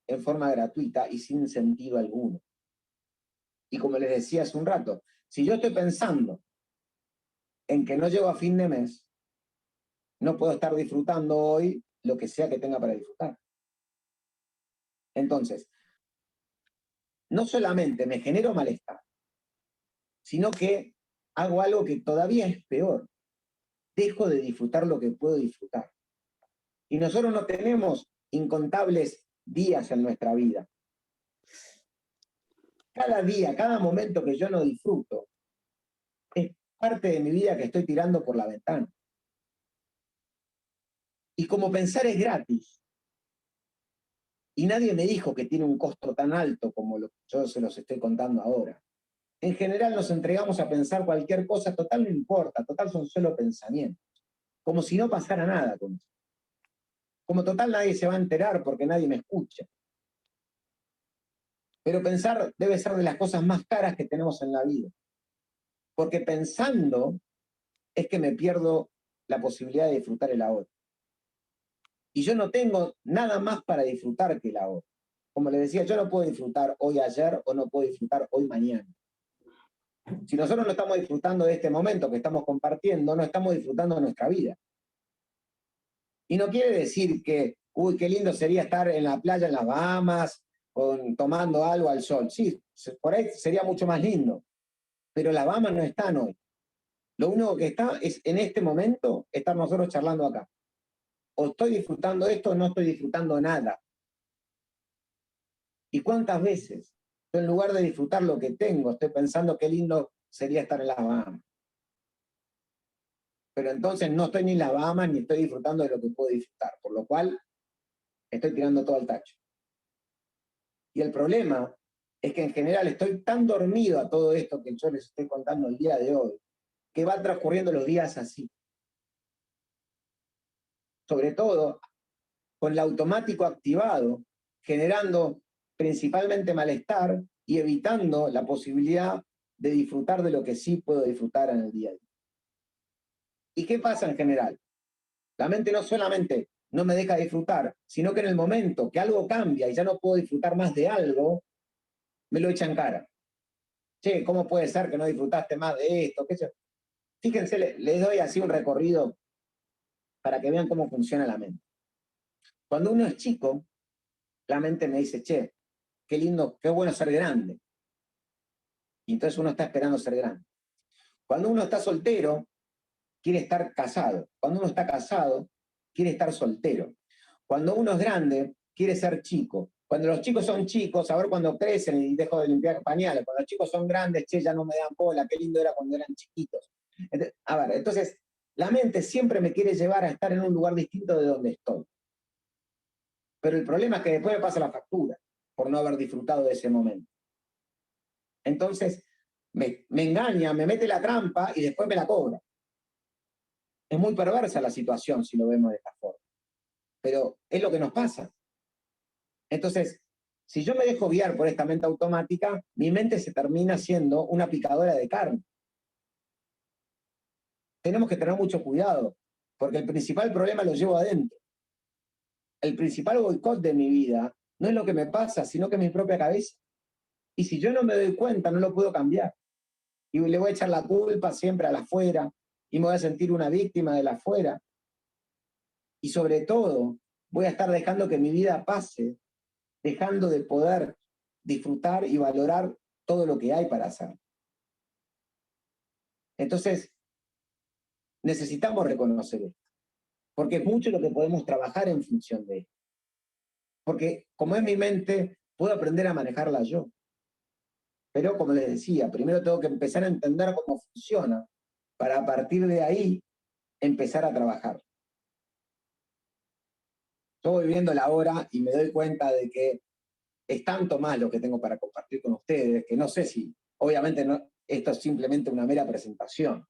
en forma gratuita y sin sentido alguno. Y como les decía hace un rato, si yo estoy pensando en que no llego a fin de mes, no puedo estar disfrutando hoy lo que sea que tenga para disfrutar. Entonces, no solamente me genero malestar, sino que hago algo que todavía es peor. Dejo de disfrutar lo que puedo disfrutar. Y nosotros no tenemos incontables días en nuestra vida. Cada día, cada momento que yo no disfruto, es parte de mi vida que estoy tirando por la ventana. Y como pensar es gratis, y nadie me dijo que tiene un costo tan alto como lo que yo se los estoy contando ahora. En general nos entregamos a pensar cualquier cosa, total no importa, total son solo pensamientos. Como si no pasara nada con eso. Como total nadie se va a enterar porque nadie me escucha. Pero pensar debe ser de las cosas más caras que tenemos en la vida. Porque pensando es que me pierdo la posibilidad de disfrutar el ahora. Y yo no tengo nada más para disfrutar que el ahora. Como les decía, yo no puedo disfrutar hoy ayer o no puedo disfrutar hoy mañana. Si nosotros no estamos disfrutando de este momento que estamos compartiendo, no estamos disfrutando de nuestra vida. Y no quiere decir que, uy, qué lindo sería estar en la playa en las Bahamas, tomando algo al sol. Sí, por ahí sería mucho más lindo. Pero las Bahamas no están hoy. Lo único que está es, en este momento, estar nosotros charlando acá. O estoy disfrutando esto o no estoy disfrutando nada. ¿Y cuántas veces yo, en lugar de disfrutar lo que tengo, estoy pensando qué lindo sería estar en las Bahamas? Pero entonces no estoy ni en las Bahamas ni estoy disfrutando de lo que puedo disfrutar, por lo cual estoy tirando todo al tacho. Y el problema es que en general estoy tan dormido a todo esto que yo les estoy contando el día de hoy, que van transcurriendo los días así. Sobre todo con el automático activado, generando principalmente malestar y evitando la posibilidad de disfrutar de lo que sí puedo disfrutar en el día a día. ¿Y qué pasa en general? La mente no solamente no me deja disfrutar, sino que en el momento que algo cambia y ya no puedo disfrutar más de algo, me lo echa en cara. Che, ¿cómo puede ser que no disfrutaste más de esto? ¿Qué sé? Fíjense, les doy así un recorrido para que vean cómo funciona la mente. Cuando uno es chico, la mente me dice, che, qué lindo, qué bueno ser grande. Y entonces uno está esperando ser grande. Cuando uno está soltero, quiere estar casado. Cuando uno está casado, quiere estar soltero. Cuando uno es grande, quiere ser chico. Cuando los chicos son chicos, a ver cuando crecen y dejo de limpiar pañales. Cuando los chicos son grandes, che, ya no me dan bola, qué lindo era cuando eran chiquitos. Entonces, la mente siempre me quiere llevar a estar en un lugar distinto de donde estoy. Pero el problema es que después me pasa la factura por no haber disfrutado de ese momento. Entonces, me engaña, me mete la trampa y después me la cobra. Es muy perversa la situación si lo vemos de esta forma. Pero es lo que nos pasa. Entonces, si yo me dejo guiar por esta mente automática, mi mente se termina siendo una picadora de carne. Tenemos que tener mucho cuidado, porque el principal problema lo llevo adentro. el principal boicot de mi vida no es lo que me pasa, sino que es mi propia cabeza. Y si yo no me doy cuenta, no lo puedo cambiar. Y le voy a echar la culpa siempre a la afuera, y me voy a sentir una víctima de la afuera. Y sobre todo, voy a estar dejando que mi vida pase, dejando de poder disfrutar y valorar todo lo que hay para hacer. Entonces, necesitamos reconocer esto, porque es mucho lo que podemos trabajar en función de esto. Porque como es mi mente, puedo aprender a manejarla yo. Pero como les decía, primero tengo que empezar a entender cómo funciona, para a partir de ahí empezar a trabajar. Yo voy viendo la hora y me doy cuenta de que es tanto más lo que tengo para compartir con ustedes, que no sé si, obviamente no, esto es simplemente una mera presentación.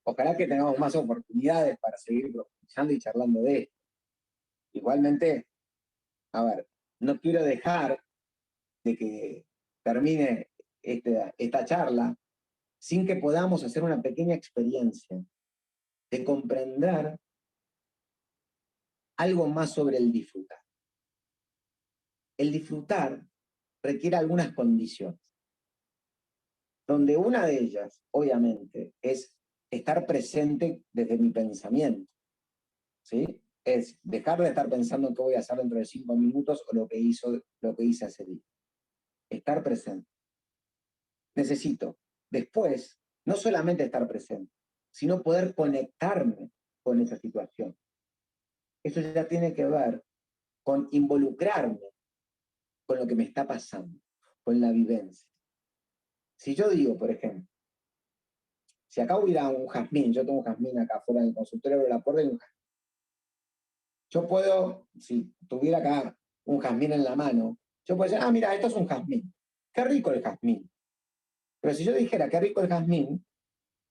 Ojalá que tengamos más oportunidades para seguir profundizando y charlando de esto. Igualmente, a ver, no quiero dejar de que termine esta charla sin que podamos hacer una pequeña experiencia de comprender algo más sobre el disfrutar. El disfrutar requiere algunas condiciones, donde una de ellas, obviamente, es estar presente desde mi pensamiento, ¿sí? Es dejar de estar pensando en qué voy a hacer dentro de 5 minutos o lo que hice hace día. Estar presente. Necesito, después, no solamente estar presente, sino poder conectarme con esa situación. Eso ya tiene que ver con involucrarme con lo que me está pasando, con la vivencia. Si yo digo, por ejemplo, si acá hubiera un jazmín, yo tengo un jazmín acá afuera del consultorio, abro la puerta y un jazmín. Yo puedo, si tuviera acá un jazmín en la mano, yo puedo decir, ah, mira, esto es un jazmín. Qué rico el jazmín. Pero si yo dijera qué rico el jazmín,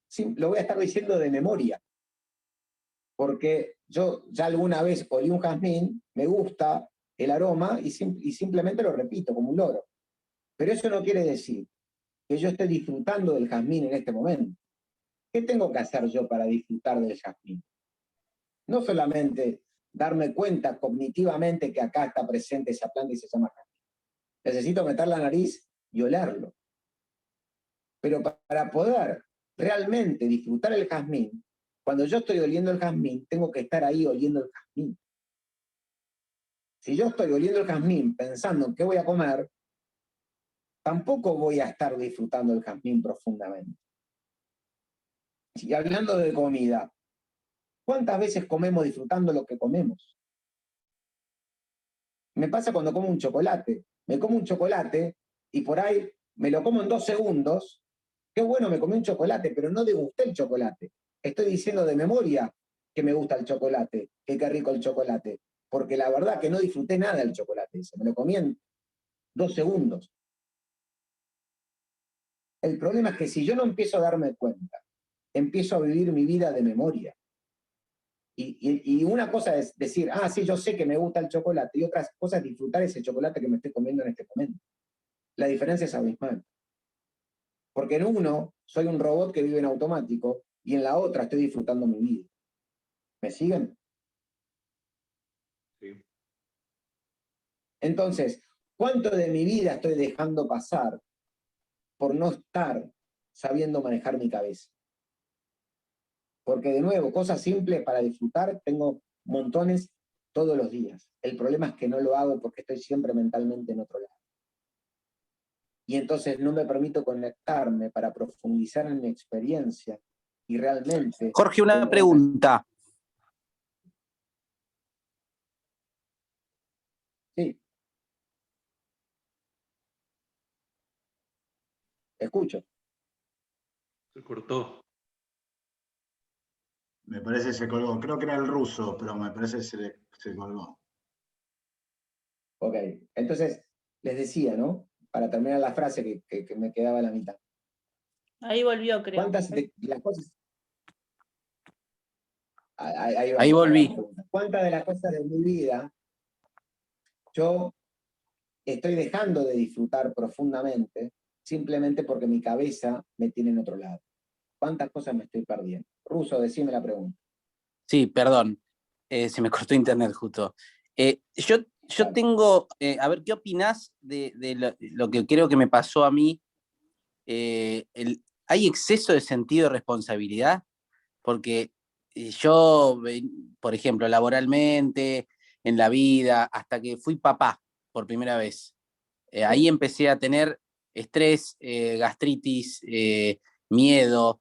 sí, lo voy a estar diciendo de memoria. Porque yo ya alguna vez olí un jazmín, me gusta el aroma y simplemente lo repito como un loro. Pero eso no quiere decir que yo esté disfrutando del jazmín en este momento. ¿Qué tengo que hacer yo para disfrutar del jazmín? No solamente darme cuenta cognitivamente que acá está presente esa planta y se llama jazmín. Necesito meter la nariz y olerlo. Pero para poder realmente disfrutar el jazmín, cuando yo estoy oliendo el jazmín, tengo que estar ahí oliendo el jazmín. Si yo estoy oliendo el jazmín pensando en qué voy a comer, tampoco voy a estar disfrutando el jazmín profundamente. Y hablando de comida, ¿cuántas veces comemos disfrutando lo que comemos? Me pasa cuando como un chocolate. Me como un chocolate y por ahí me lo como en 2 segundos. Qué bueno, me comí un chocolate, pero no degusté el chocolate. Estoy diciendo de memoria que me gusta el chocolate, que qué rico el chocolate. Porque la verdad que no disfruté nada del chocolate. Se me lo comí en 2 segundos. El problema es que si yo no empiezo a darme cuenta, empiezo a vivir mi vida de memoria. Y una cosa es decir, ah, sí, yo sé que me gusta el chocolate, y otra cosa es disfrutar ese chocolate que me estoy comiendo en este momento. La diferencia es abismal. Porque en uno soy un robot que vive en automático, y en la otra estoy disfrutando mi vida. ¿Me siguen? Sí. Entonces, ¿cuánto de mi vida estoy dejando pasar por no estar sabiendo manejar mi cabeza? Porque de nuevo, cosas simples para disfrutar, tengo montones todos los días. El problema es que no lo hago porque estoy siempre mentalmente en otro lado. Y entonces no me permito conectarme para profundizar en mi experiencia y realmente... Jorge, una pregunta. Sí. Escucho. Se cortó. Me parece que se colgó. Creo que era el ruso, pero me parece que se colgó. Ok, entonces les decía, ¿no? Para terminar la frase que me quedaba a la mitad. Ahí volvió, creo. ¿Cuántas de las cosas... Ahí volví. ¿Cuántas de las cosas de mi vida yo estoy dejando de disfrutar profundamente simplemente porque mi cabeza me tiene en otro lado? ¿Cuántas cosas me estoy perdiendo? Ruso, decime la pregunta. Sí, perdón. Se me cortó internet justo. Yo tengo, a ver, ¿qué opinás de lo que creo que me pasó a mí? ¿Hay exceso de sentido de responsabilidad? Porque yo, por ejemplo, laboralmente, en la vida, hasta que fui papá por primera vez, ahí empecé a tener estrés, gastritis, miedo,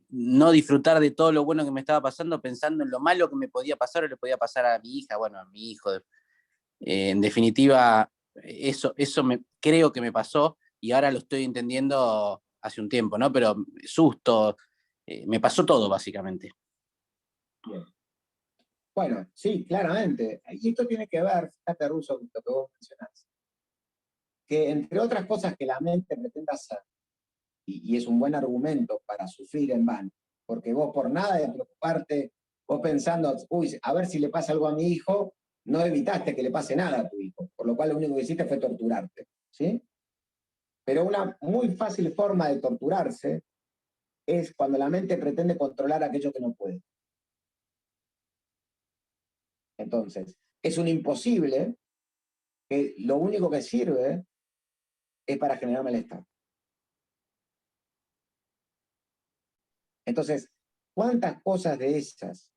no disfrutar de todo lo bueno que me estaba pasando, pensando en lo malo que me podía pasar o le podía pasar a mi hija, bueno, a mi hijo. En definitiva, eso creo que me pasó y ahora lo estoy entendiendo hace un tiempo, ¿no? Pero susto, me pasó todo básicamente. Bien. Bueno, sí, claramente. Y esto tiene que ver, fíjate, Russo, con lo que vos mencionás, que entre otras cosas que la mente pretende hacer, y es un buen argumento para sufrir en vano, porque vos por nada de preocuparte, vos pensando, uy, a ver si le pasa algo a mi hijo, no evitaste que le pase nada a tu hijo, por lo cual lo único que hiciste fue torturarte, ¿sí? Pero una muy fácil forma de torturarse es cuando la mente pretende controlar aquello que no puede. Entonces, es un imposible que lo único que sirve es para generar malestar. Entonces, ¿cuántas cosas de esas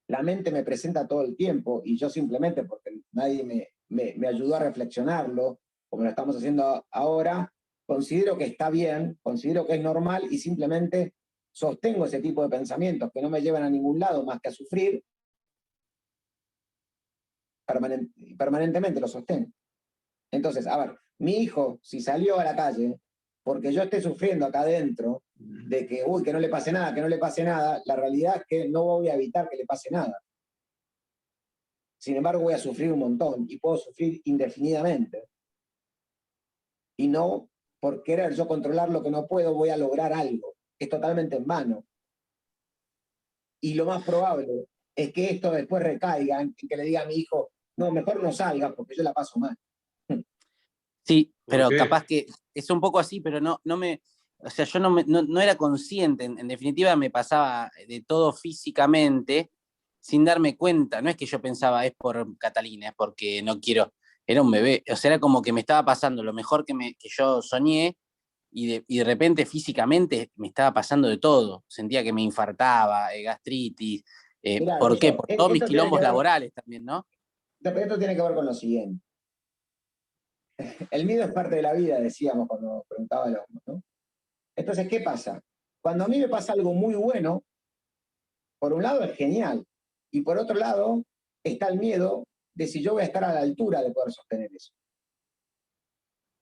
la mente me presenta todo el tiempo y yo simplemente, porque nadie me ayudó a reflexionarlo, como lo estamos haciendo ahora, considero que está bien, considero que es normal y simplemente sostengo ese tipo de pensamientos que no me llevan a ningún lado más que a sufrir, permanentemente lo sostengo. Entonces, a ver, mi hijo, si salió a la calle, porque yo esté sufriendo acá adentro, de que, uy, que no le pase nada, que no le pase nada, la realidad es que no voy a evitar que le pase nada. Sin embargo, voy a sufrir un montón y puedo sufrir indefinidamente. Y no por querer yo controlar lo que no puedo, voy a lograr algo. Es totalmente en vano. Y lo más probable es que esto después recaiga en que le diga a mi hijo, no, mejor no salgas porque yo la paso mal. Sí, pero capaz que es un poco así, pero no me, o sea, yo no era consciente, en definitiva me pasaba de todo físicamente sin darme cuenta, no es que yo pensaba es por Catalina, es porque no quiero, era un bebé, o sea, era como que me estaba pasando lo mejor que yo soñé y de repente físicamente me estaba pasando de todo, sentía que me infartaba, gastritis, Mirá, ¿por qué? Por todos mis esto tiene que quilombos ver, laborales también, ¿no? esto tiene que ver con lo siguiente. El miedo es parte de la vida, decíamos cuando preguntaba el hombre, ¿no? Entonces, ¿qué pasa? Cuando a mí me pasa algo muy bueno, por un lado es genial, y por otro lado está el miedo de si yo voy a estar a la altura de poder sostener eso.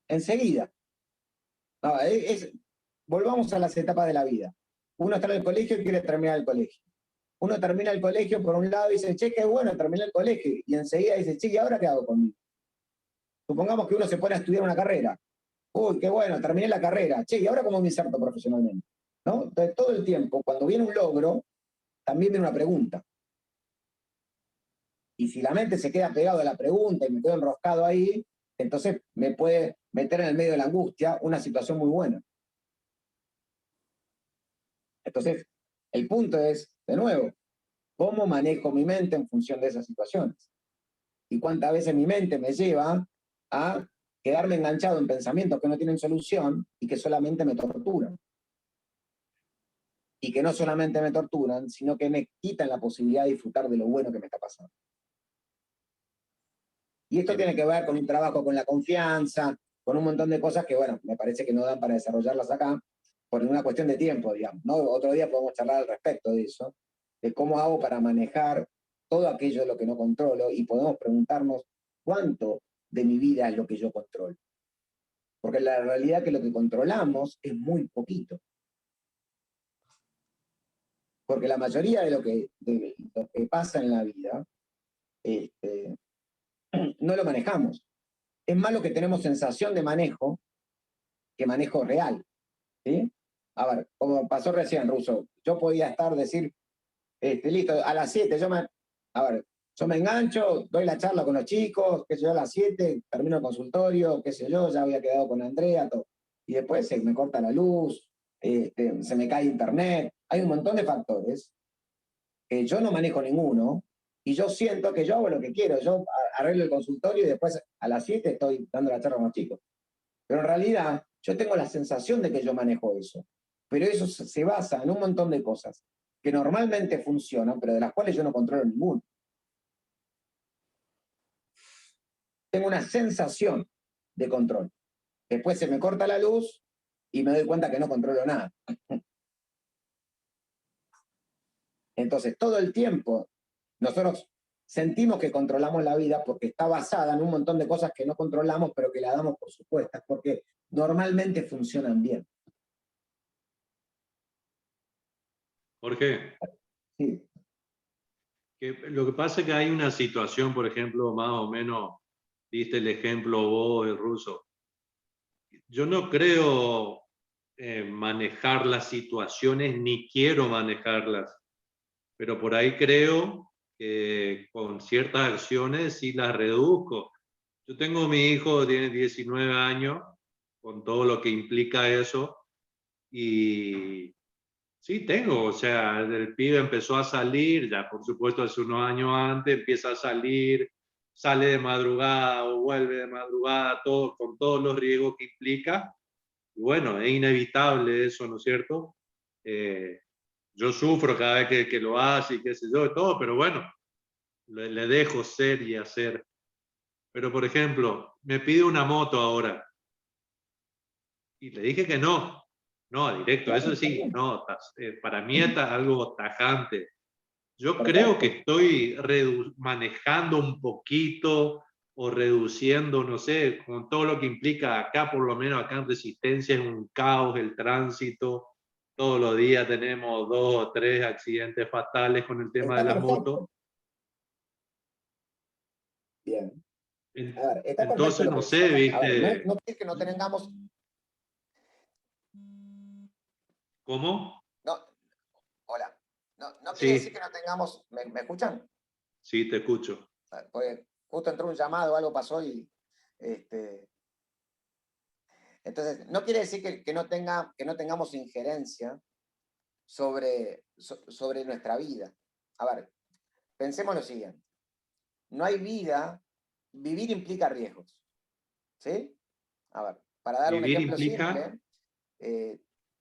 Enseguida. No, volvamos a las etapas de la vida. Uno está en el colegio y quiere terminar el colegio. Uno termina el colegio por un lado y dice, che, qué bueno, terminé el colegio. Y enseguida dice, che, ¿y ahora qué hago conmigo? Supongamos que uno se pone a estudiar una carrera. Uy, qué bueno, terminé la carrera. Che, ¿y ahora cómo me inserto profesionalmente? ¿No? Entonces, todo el tiempo, cuando viene un logro, también viene una pregunta. Y si la mente se queda pegado a la pregunta y me quedo enroscado ahí, entonces me puede meter en el medio de la angustia una situación muy buena. Entonces, el punto es, de nuevo, ¿cómo manejo mi mente en función de esas situaciones? Y cuántas veces mi mente me lleva a quedarme enganchado en pensamientos que no tienen solución y que solamente me torturan. Y que no solamente me torturan, sino que me quitan la posibilidad de disfrutar de lo bueno que me está pasando. Y esto tiene que ver con un trabajo con la confianza, con un montón de cosas que, bueno, me parece que no dan para desarrollarlas acá, por una cuestión de tiempo, digamos, ¿no? Otro día podemos charlar al respecto de eso, de cómo hago para manejar todo aquello de lo que no controlo y podemos preguntarnos cuánto de mi vida es lo que yo controlo. Porque la realidad es que lo que controlamos es muy poquito. Porque la mayoría de lo que pasa en la vida no lo manejamos. Es más lo que tenemos sensación de manejo que manejo real. ¿Sí? A ver, como pasó recién, Russo, yo podía decir, listo, a las 7, yo me engancho, doy la charla con los chicos, qué sé yo, a las 7, termino el consultorio, qué sé yo, ya había quedado con Andrea, todo. Y después se me corta la luz, se me cae internet, hay un montón de factores que yo no manejo ninguno, y yo siento que yo hago lo que quiero, yo arreglo el consultorio y después a las 7 estoy dando la charla a los chicos. Pero en realidad yo tengo la sensación de que yo manejo eso. Pero eso se basa en un montón de cosas que normalmente funcionan, pero de las cuales yo no controlo ninguna. Tengo una sensación de control. Después se me corta la luz y me doy cuenta que no controlo nada. Entonces, todo el tiempo, nosotros sentimos que controlamos la vida porque está basada en un montón de cosas que no controlamos, pero que la damos por supuestas, porque normalmente funcionan bien. ¿Por qué? Sí. Lo que pasa es que hay una situación, por ejemplo, más o menos, diste el ejemplo vos, el ruso. Yo no creo manejar las situaciones, ni quiero manejarlas, pero por ahí creo que con ciertas acciones sí las reduzco. Yo tengo mi hijo, tiene 19 años, con todo lo que implica eso, y sí tengo, o sea, el pibe empezó a salir, ya por supuesto hace unos años antes, empieza a salir, sale de madrugada o vuelve de madrugada, todo, con todos los riesgos que implica. Y bueno, es inevitable eso, ¿no es cierto? Yo sufro cada vez que lo hace y qué sé yo, y todo, pero bueno, le dejo ser y hacer. Pero por ejemplo, me pide una moto ahora y le dije que no. No, directo, eso sí, no, para mí es algo tajante. Yo creo que estoy manejando un poquito o reduciendo, no sé, con todo lo que implica acá, por lo menos acá en Resistencia es un caos el tránsito. Todos los días tenemos 2 o 3 accidentes fatales con el tema de la moto. Bien. A ver, está Entonces, perfecto. no sé, viste. A ver, no quiere que no tengamos. ¿Cómo? No, hola. No Sí. quiere decir que no tengamos. ¿Me escuchan? Sí, te escucho. Porque justo entró un llamado, algo pasó y. Entonces, no quiere decir que no tengamos injerencia sobre nuestra vida. A ver, pensemos lo siguiente. No hay vida, vivir implica riesgos. ¿Sí? A ver, para dar un ejemplo simple,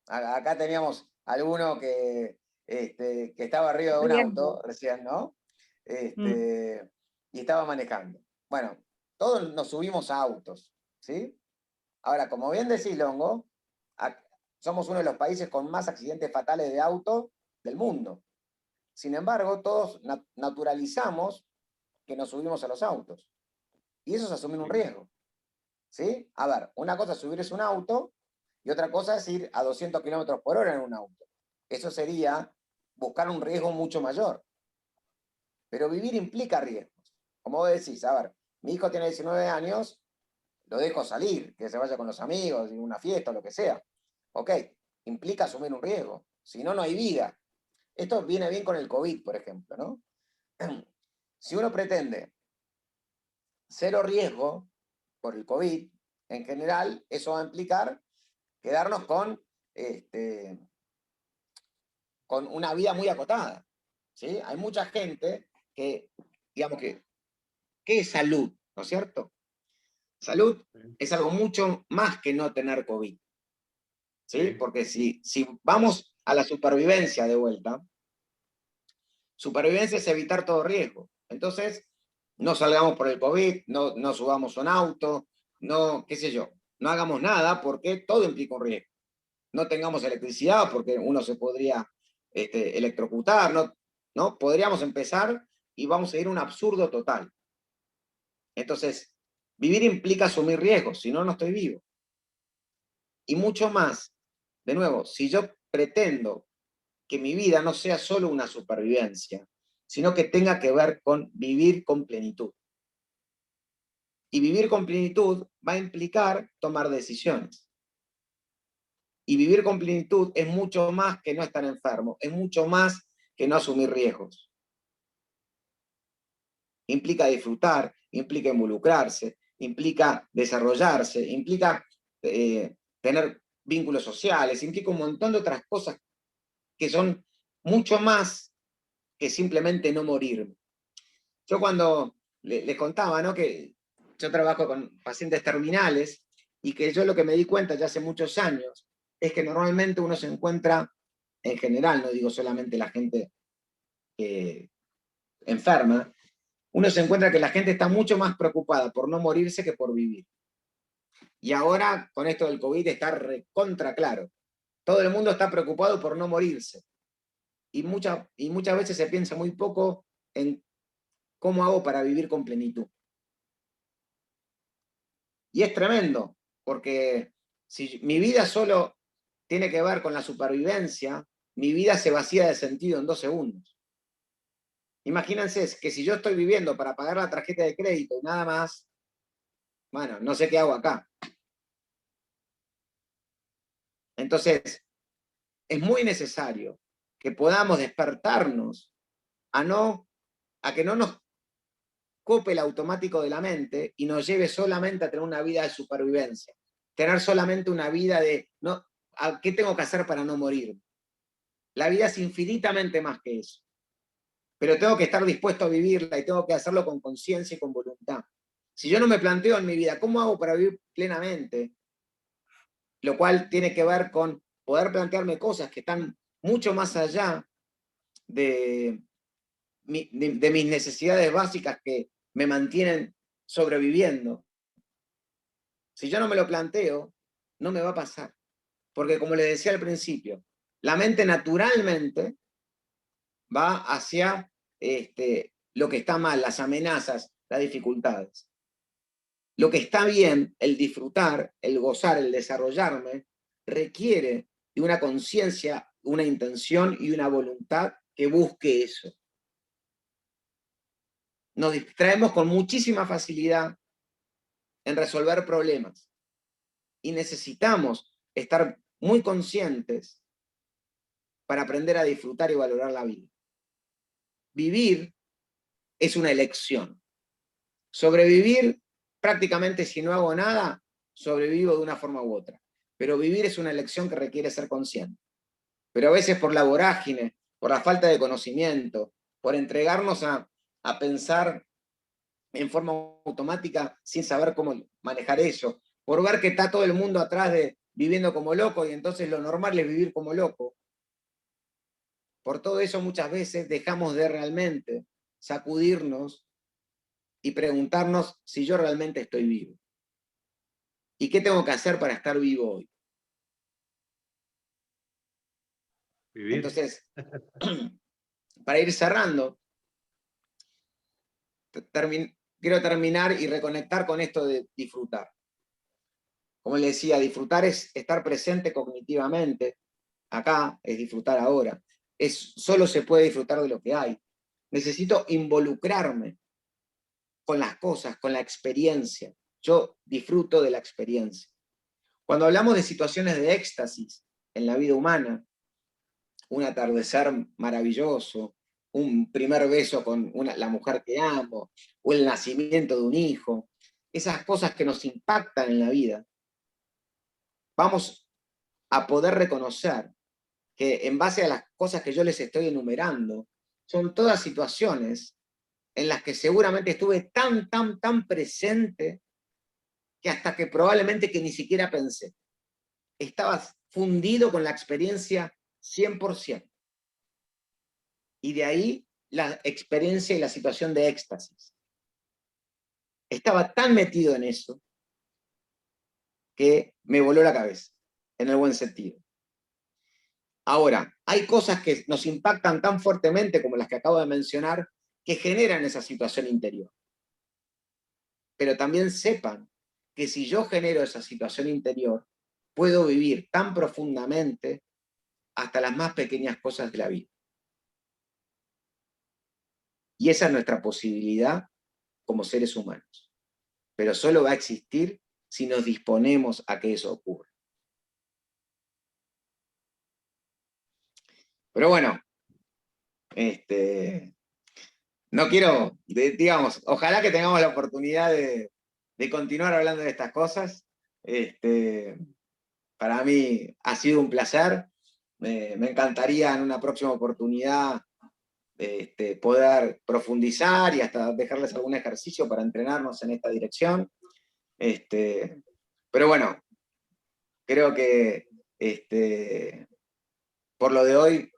acá teníamos alguno que estaba arriba de un auto recién, ¿no? Y estaba manejando. Bueno, todos nos subimos a autos, ¿sí? Ahora, como bien decís, Longo, somos uno de los países con más accidentes fatales de auto del mundo. Sin embargo, todos naturalizamos que nos subimos a los autos. Y eso es asumir un riesgo. ¿Sí? A ver, una cosa es subirse a un auto y otra cosa es ir a 200 kilómetros por hora en un auto. Eso sería buscar un riesgo mucho mayor. Pero vivir implica riesgos. Como vos decís, a ver, mi hijo tiene 19 años, lo dejo salir, que se vaya con los amigos, en una fiesta o lo que sea. Ok, implica asumir un riesgo. Si no, no hay vida. Esto viene bien con el COVID, por ejemplo, ¿no? Si uno pretende cero riesgo por el COVID, en general, eso va a implicar quedarnos con una vida muy acotada. ¿Sí? Hay mucha gente que, digamos ¿qué es salud? ¿No es cierto? Salud es algo mucho más que no tener COVID. ¿Sí? Porque si vamos a la supervivencia de vuelta, supervivencia es evitar todo riesgo. Entonces, no salgamos por el COVID, no subamos un auto, no, qué sé yo, no hagamos nada porque todo implica un riesgo. No tengamos electricidad porque uno se podría electrocutar, ¿no? Podríamos empezar y vamos a ir a un absurdo total. Entonces, vivir implica asumir riesgos, si no, no estoy vivo. Y mucho más, de nuevo, si yo pretendo que mi vida no sea solo una supervivencia, sino que tenga que ver con vivir con plenitud. Y vivir con plenitud va a implicar tomar decisiones. Y vivir con plenitud es mucho más que no estar enfermo, es mucho más que no asumir riesgos. Implica disfrutar, implica involucrarse, implica desarrollarse, implica tener vínculos sociales, implica un montón de otras cosas que son mucho más que simplemente no morirme. Yo cuando les contaba, ¿no?, que yo trabajo con pacientes terminales y que yo lo que me di cuenta ya hace muchos años es que normalmente uno se encuentra, en general, no digo solamente la gente enferma, uno se encuentra que la gente está mucho más preocupada por no morirse que por vivir. Y ahora, con esto del COVID, está recontra claro. Todo el mundo está preocupado por no morirse. Y muchas veces se piensa muy poco en cómo hago para vivir con plenitud. Y es tremendo, porque si mi vida solo tiene que ver con la supervivencia, mi vida se vacía de sentido en 2 segundos. Imagínense que si yo estoy viviendo para pagar la tarjeta de crédito y nada más, bueno, no sé qué hago acá. Entonces, es muy necesario que podamos despertarnos a que no nos cope el automático de la mente y nos lleve solamente a tener una vida de supervivencia. Tener solamente una vida de, no, ¿qué tengo que hacer para no morir? La vida es infinitamente más que eso. Pero tengo que estar dispuesto a vivirla y tengo que hacerlo con conciencia y con voluntad. Si yo no me planteo en mi vida, ¿cómo hago para vivir plenamente? Lo cual tiene que ver con poder plantearme cosas que están mucho más allá de mis necesidades básicas que me mantienen sobreviviendo. Si yo no me lo planteo, no me va a pasar. Porque como les decía al principio, la mente naturalmente va hacia lo que está mal, las amenazas, las dificultades. Lo que está bien, el disfrutar, el gozar, el desarrollarme, requiere de una conciencia, una intención y una voluntad que busque eso. Nos distraemos con muchísima facilidad en resolver problemas y necesitamos estar muy conscientes para aprender a disfrutar y valorar la vida. Vivir es una elección. Sobrevivir, prácticamente si no hago nada, sobrevivo de una forma u otra. Pero vivir es una elección que requiere ser consciente. Pero a veces por la vorágine, por la falta de conocimiento, por entregarnos a pensar en forma automática sin saber cómo manejar eso, por ver que está todo el mundo atrás de viviendo como loco y entonces lo normal es vivir como loco. Por todo eso muchas veces dejamos de realmente sacudirnos y preguntarnos si yo realmente estoy vivo. ¿Y qué tengo que hacer para estar vivo hoy? Vivir. Entonces, para ir cerrando, quiero terminar y reconectar con esto de disfrutar. Como les decía, disfrutar es estar presente cognitivamente. Acá es disfrutar ahora. Solo se puede disfrutar de lo que hay. Necesito involucrarme con las cosas, con la experiencia. Yo disfruto de la experiencia. Cuando hablamos de situaciones de éxtasis en la vida humana, un atardecer maravilloso, un primer beso con la mujer que amo, o el nacimiento de un hijo, esas cosas que nos impactan en la vida, vamos a poder reconocer que en base a las cosas que yo les estoy enumerando, son todas situaciones en las que seguramente estuve tan presente que hasta que probablemente que ni siquiera pensé. Estaba fundido con la experiencia 100%. Y de ahí la experiencia y la situación de éxtasis. Estaba tan metido en eso que me voló la cabeza, en el buen sentido. Ahora, hay cosas que nos impactan tan fuertemente como las que acabo de mencionar, que generan esa situación interior. Pero también sepan que si yo genero esa situación interior, puedo vivir tan profundamente hasta las más pequeñas cosas de la vida. Y esa es nuestra posibilidad como seres humanos. Pero solo va a existir si nos disponemos a que eso ocurra. Pero bueno, no quiero, digamos, ojalá que tengamos la oportunidad de continuar hablando de estas cosas. Para mí ha sido un placer. Me encantaría en una próxima oportunidad poder profundizar y hasta dejarles algún ejercicio para entrenarnos en esta dirección. Pero bueno, creo que por lo de hoy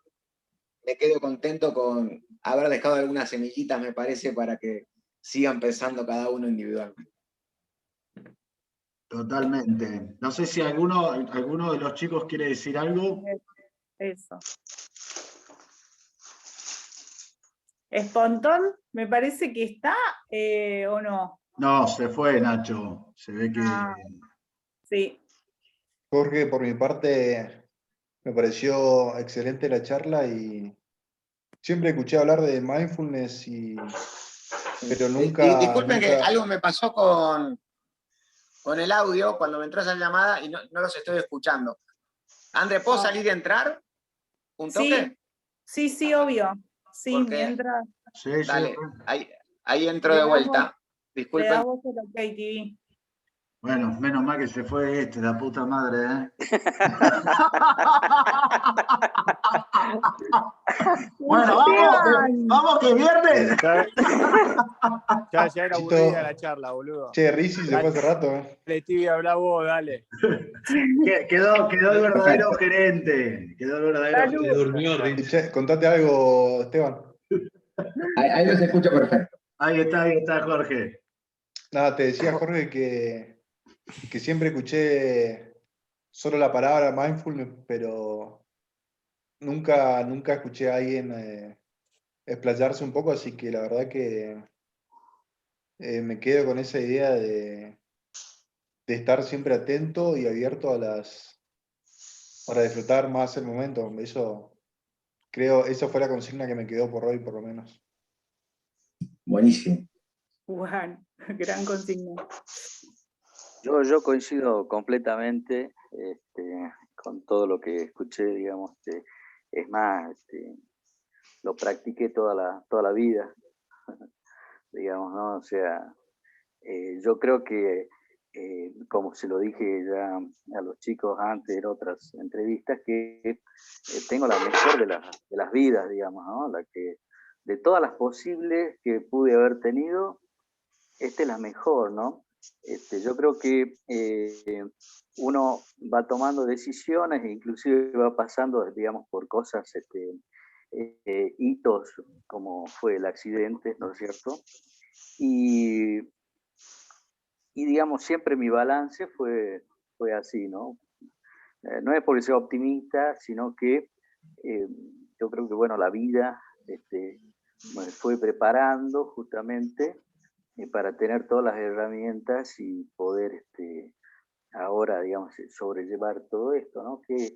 me quedo contento con haber dejado algunas semillitas, me parece, para que sigan pensando cada uno individualmente. Totalmente. No sé si alguno de los chicos quiere decir algo. Eso. Espontón, me parece que está, ¿o no? No, se fue Nacho. Se ve que... Sí. Jorge, por mi parte, me pareció excelente la charla y siempre escuché hablar de mindfulness, pero nunca... Disculpen que algo me pasó con el audio cuando me entró esa llamada y no los estoy escuchando. André, ¿puedo salir y entrar? ¿Un toque? Sí, obvio. Sí, Porque... mientras... Sí, dale, ahí entro de vuelta. Disculpen. Le damos el OK, TV. Bueno, menos mal que se fue la puta madre, ¿eh? Bueno, vamos que viernes. Ya era aburrida la charla, boludo. Che, Rizzi se fue hace rato, ¿eh? Dale, Tibi, habla vos, dale. Quedó el verdadero gerente. Quedó el verdadero gerente. Se durmió, Rizzi. Che, contate algo, Esteban. Ahí los escucho perfecto. Ahí está, Jorge. Nada, te decía, Jorge, que siempre escuché solo la palabra mindfulness, pero nunca escuché a alguien explayarse un poco, así que la verdad que me quedo con esa idea de estar siempre atento y abierto para disfrutar más el momento. Esa fue la consigna que me quedó por hoy, por lo menos. Buenísimo. Bueno, gran consigna. Yo coincido completamente con todo lo que escuché, digamos. Es más, lo practiqué toda la vida, digamos, ¿no? O sea, yo creo que, como se lo dije ya a los chicos antes en otras entrevistas, que tengo la mejor de las vidas, digamos, ¿no? De todas las posibles que pude haber tenido, esta es la mejor, ¿no? Yo creo que uno va tomando decisiones e inclusive va pasando, digamos, por cosas, hitos, como fue el accidente, ¿no es cierto? Y digamos, siempre mi balance fue así, ¿no? No es porque sea optimista, sino que yo creo que, bueno, la vida me fue preparando justamente para tener todas las herramientas y poder ahora, digamos, sobrellevar todo esto, ¿no? Que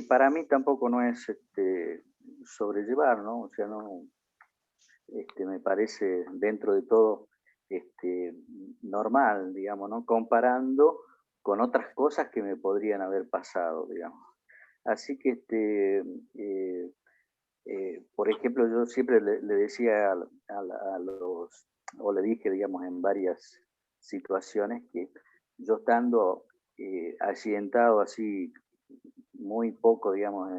para mí tampoco no es sobrellevar, ¿no? O sea, no, me parece dentro de todo normal, digamos, ¿no? Comparando con otras cosas que me podrían haber pasado, digamos. Así que, por ejemplo, yo siempre le decía a los, o le dije, digamos, en varias situaciones, que yo estando accidentado así muy poco, digamos,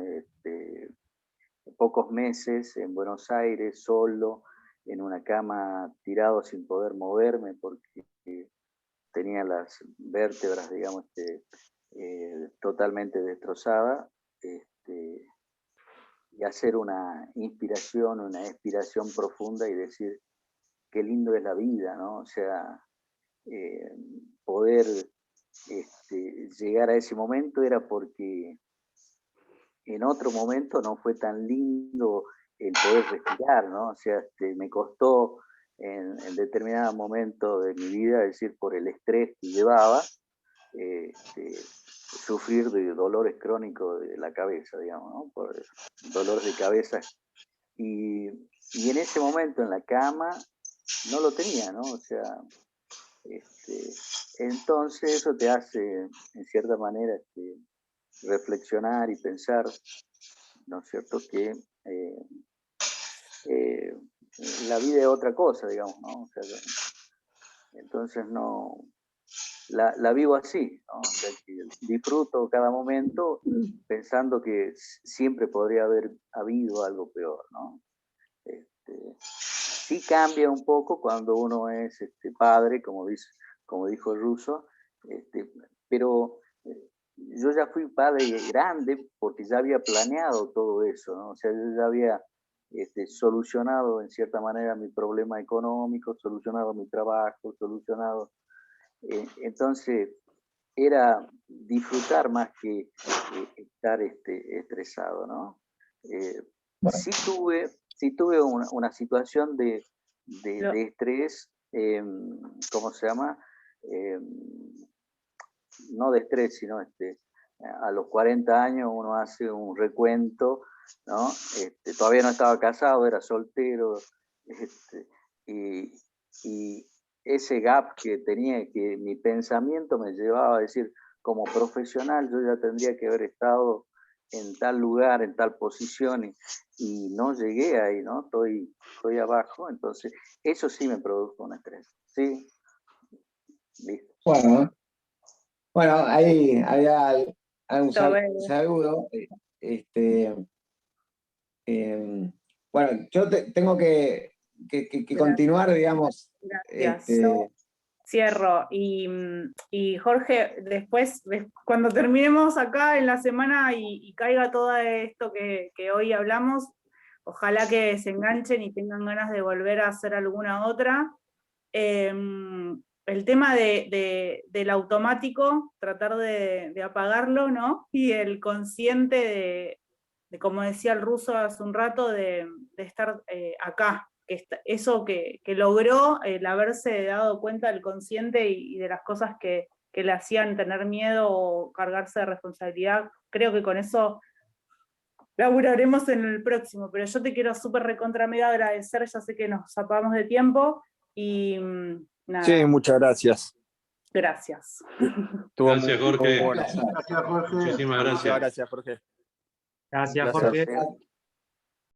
pocos meses en Buenos Aires, solo, en una cama, tirado sin poder moverme porque tenía las vértebras, digamos, totalmente destrozadas, y hacer una inspiración, una expiración profunda y decir, qué lindo es la vida, ¿no? O sea, poder llegar a ese momento era porque en otro momento no fue tan lindo el poder respirar, ¿no? O sea, me costó en determinado momento de mi vida, es decir, por el estrés que llevaba, sufrir de dolores crónicos de la cabeza, digamos, ¿no? Por dolores de cabeza. Y en ese momento en la cama no lo tenía, ¿no? O sea, entonces eso te hace, en cierta manera, reflexionar y pensar, ¿no es cierto?, que la vida es otra cosa, digamos, ¿no? O sea, entonces no, la vivo así, ¿no? O sea, que disfruto cada momento pensando que siempre podría haber habido algo peor, ¿no? Sí cambia un poco cuando uno es padre, como dijo el ruso, pero yo ya fui padre grande porque ya había planeado todo eso, ¿no? O sea, yo ya había solucionado en cierta manera mi problema económico, solucionado mi trabajo, solucionado. Entonces, era disfrutar más que estar estresado, ¿no? Sí tuve una situación de estrés, ¿cómo se llama? No de estrés, sino a los 40 años uno hace un recuento, ¿no? Todavía no estaba casado, era soltero, y ese gap que tenía, que mi pensamiento me llevaba a decir, como profesional yo ya tendría que haber estado en tal lugar, en tal posición, y no llegué ahí, ¿no? Estoy abajo, entonces eso sí me produjo un estrés, ¿sí? Listo. Bueno, ahí había un saludo. Bueno, yo tengo que continuar, digamos. Gracias. Yo cierro. Y Jorge, después, cuando terminemos acá en la semana y caiga todo esto que hoy hablamos, ojalá que se enganchen y tengan ganas de volver a hacer alguna otra. El tema del automático, tratar de apagarlo, ¿no? Y el consciente de, como decía el ruso hace un rato, de estar acá. Eso que logró el haberse dado cuenta del consciente y de las cosas que le hacían tener miedo o cargarse de responsabilidad, creo que con eso laburaremos en el próximo, pero yo te quiero súper recontra mega agradecer, ya sé que nos apagamos de tiempo y nada. Sí, muchas gracias. Gracias. Gracias, Jorge. Gracias, Jorge. Muchísimas gracias. Gracias, Jorge. Gracias, Jorge.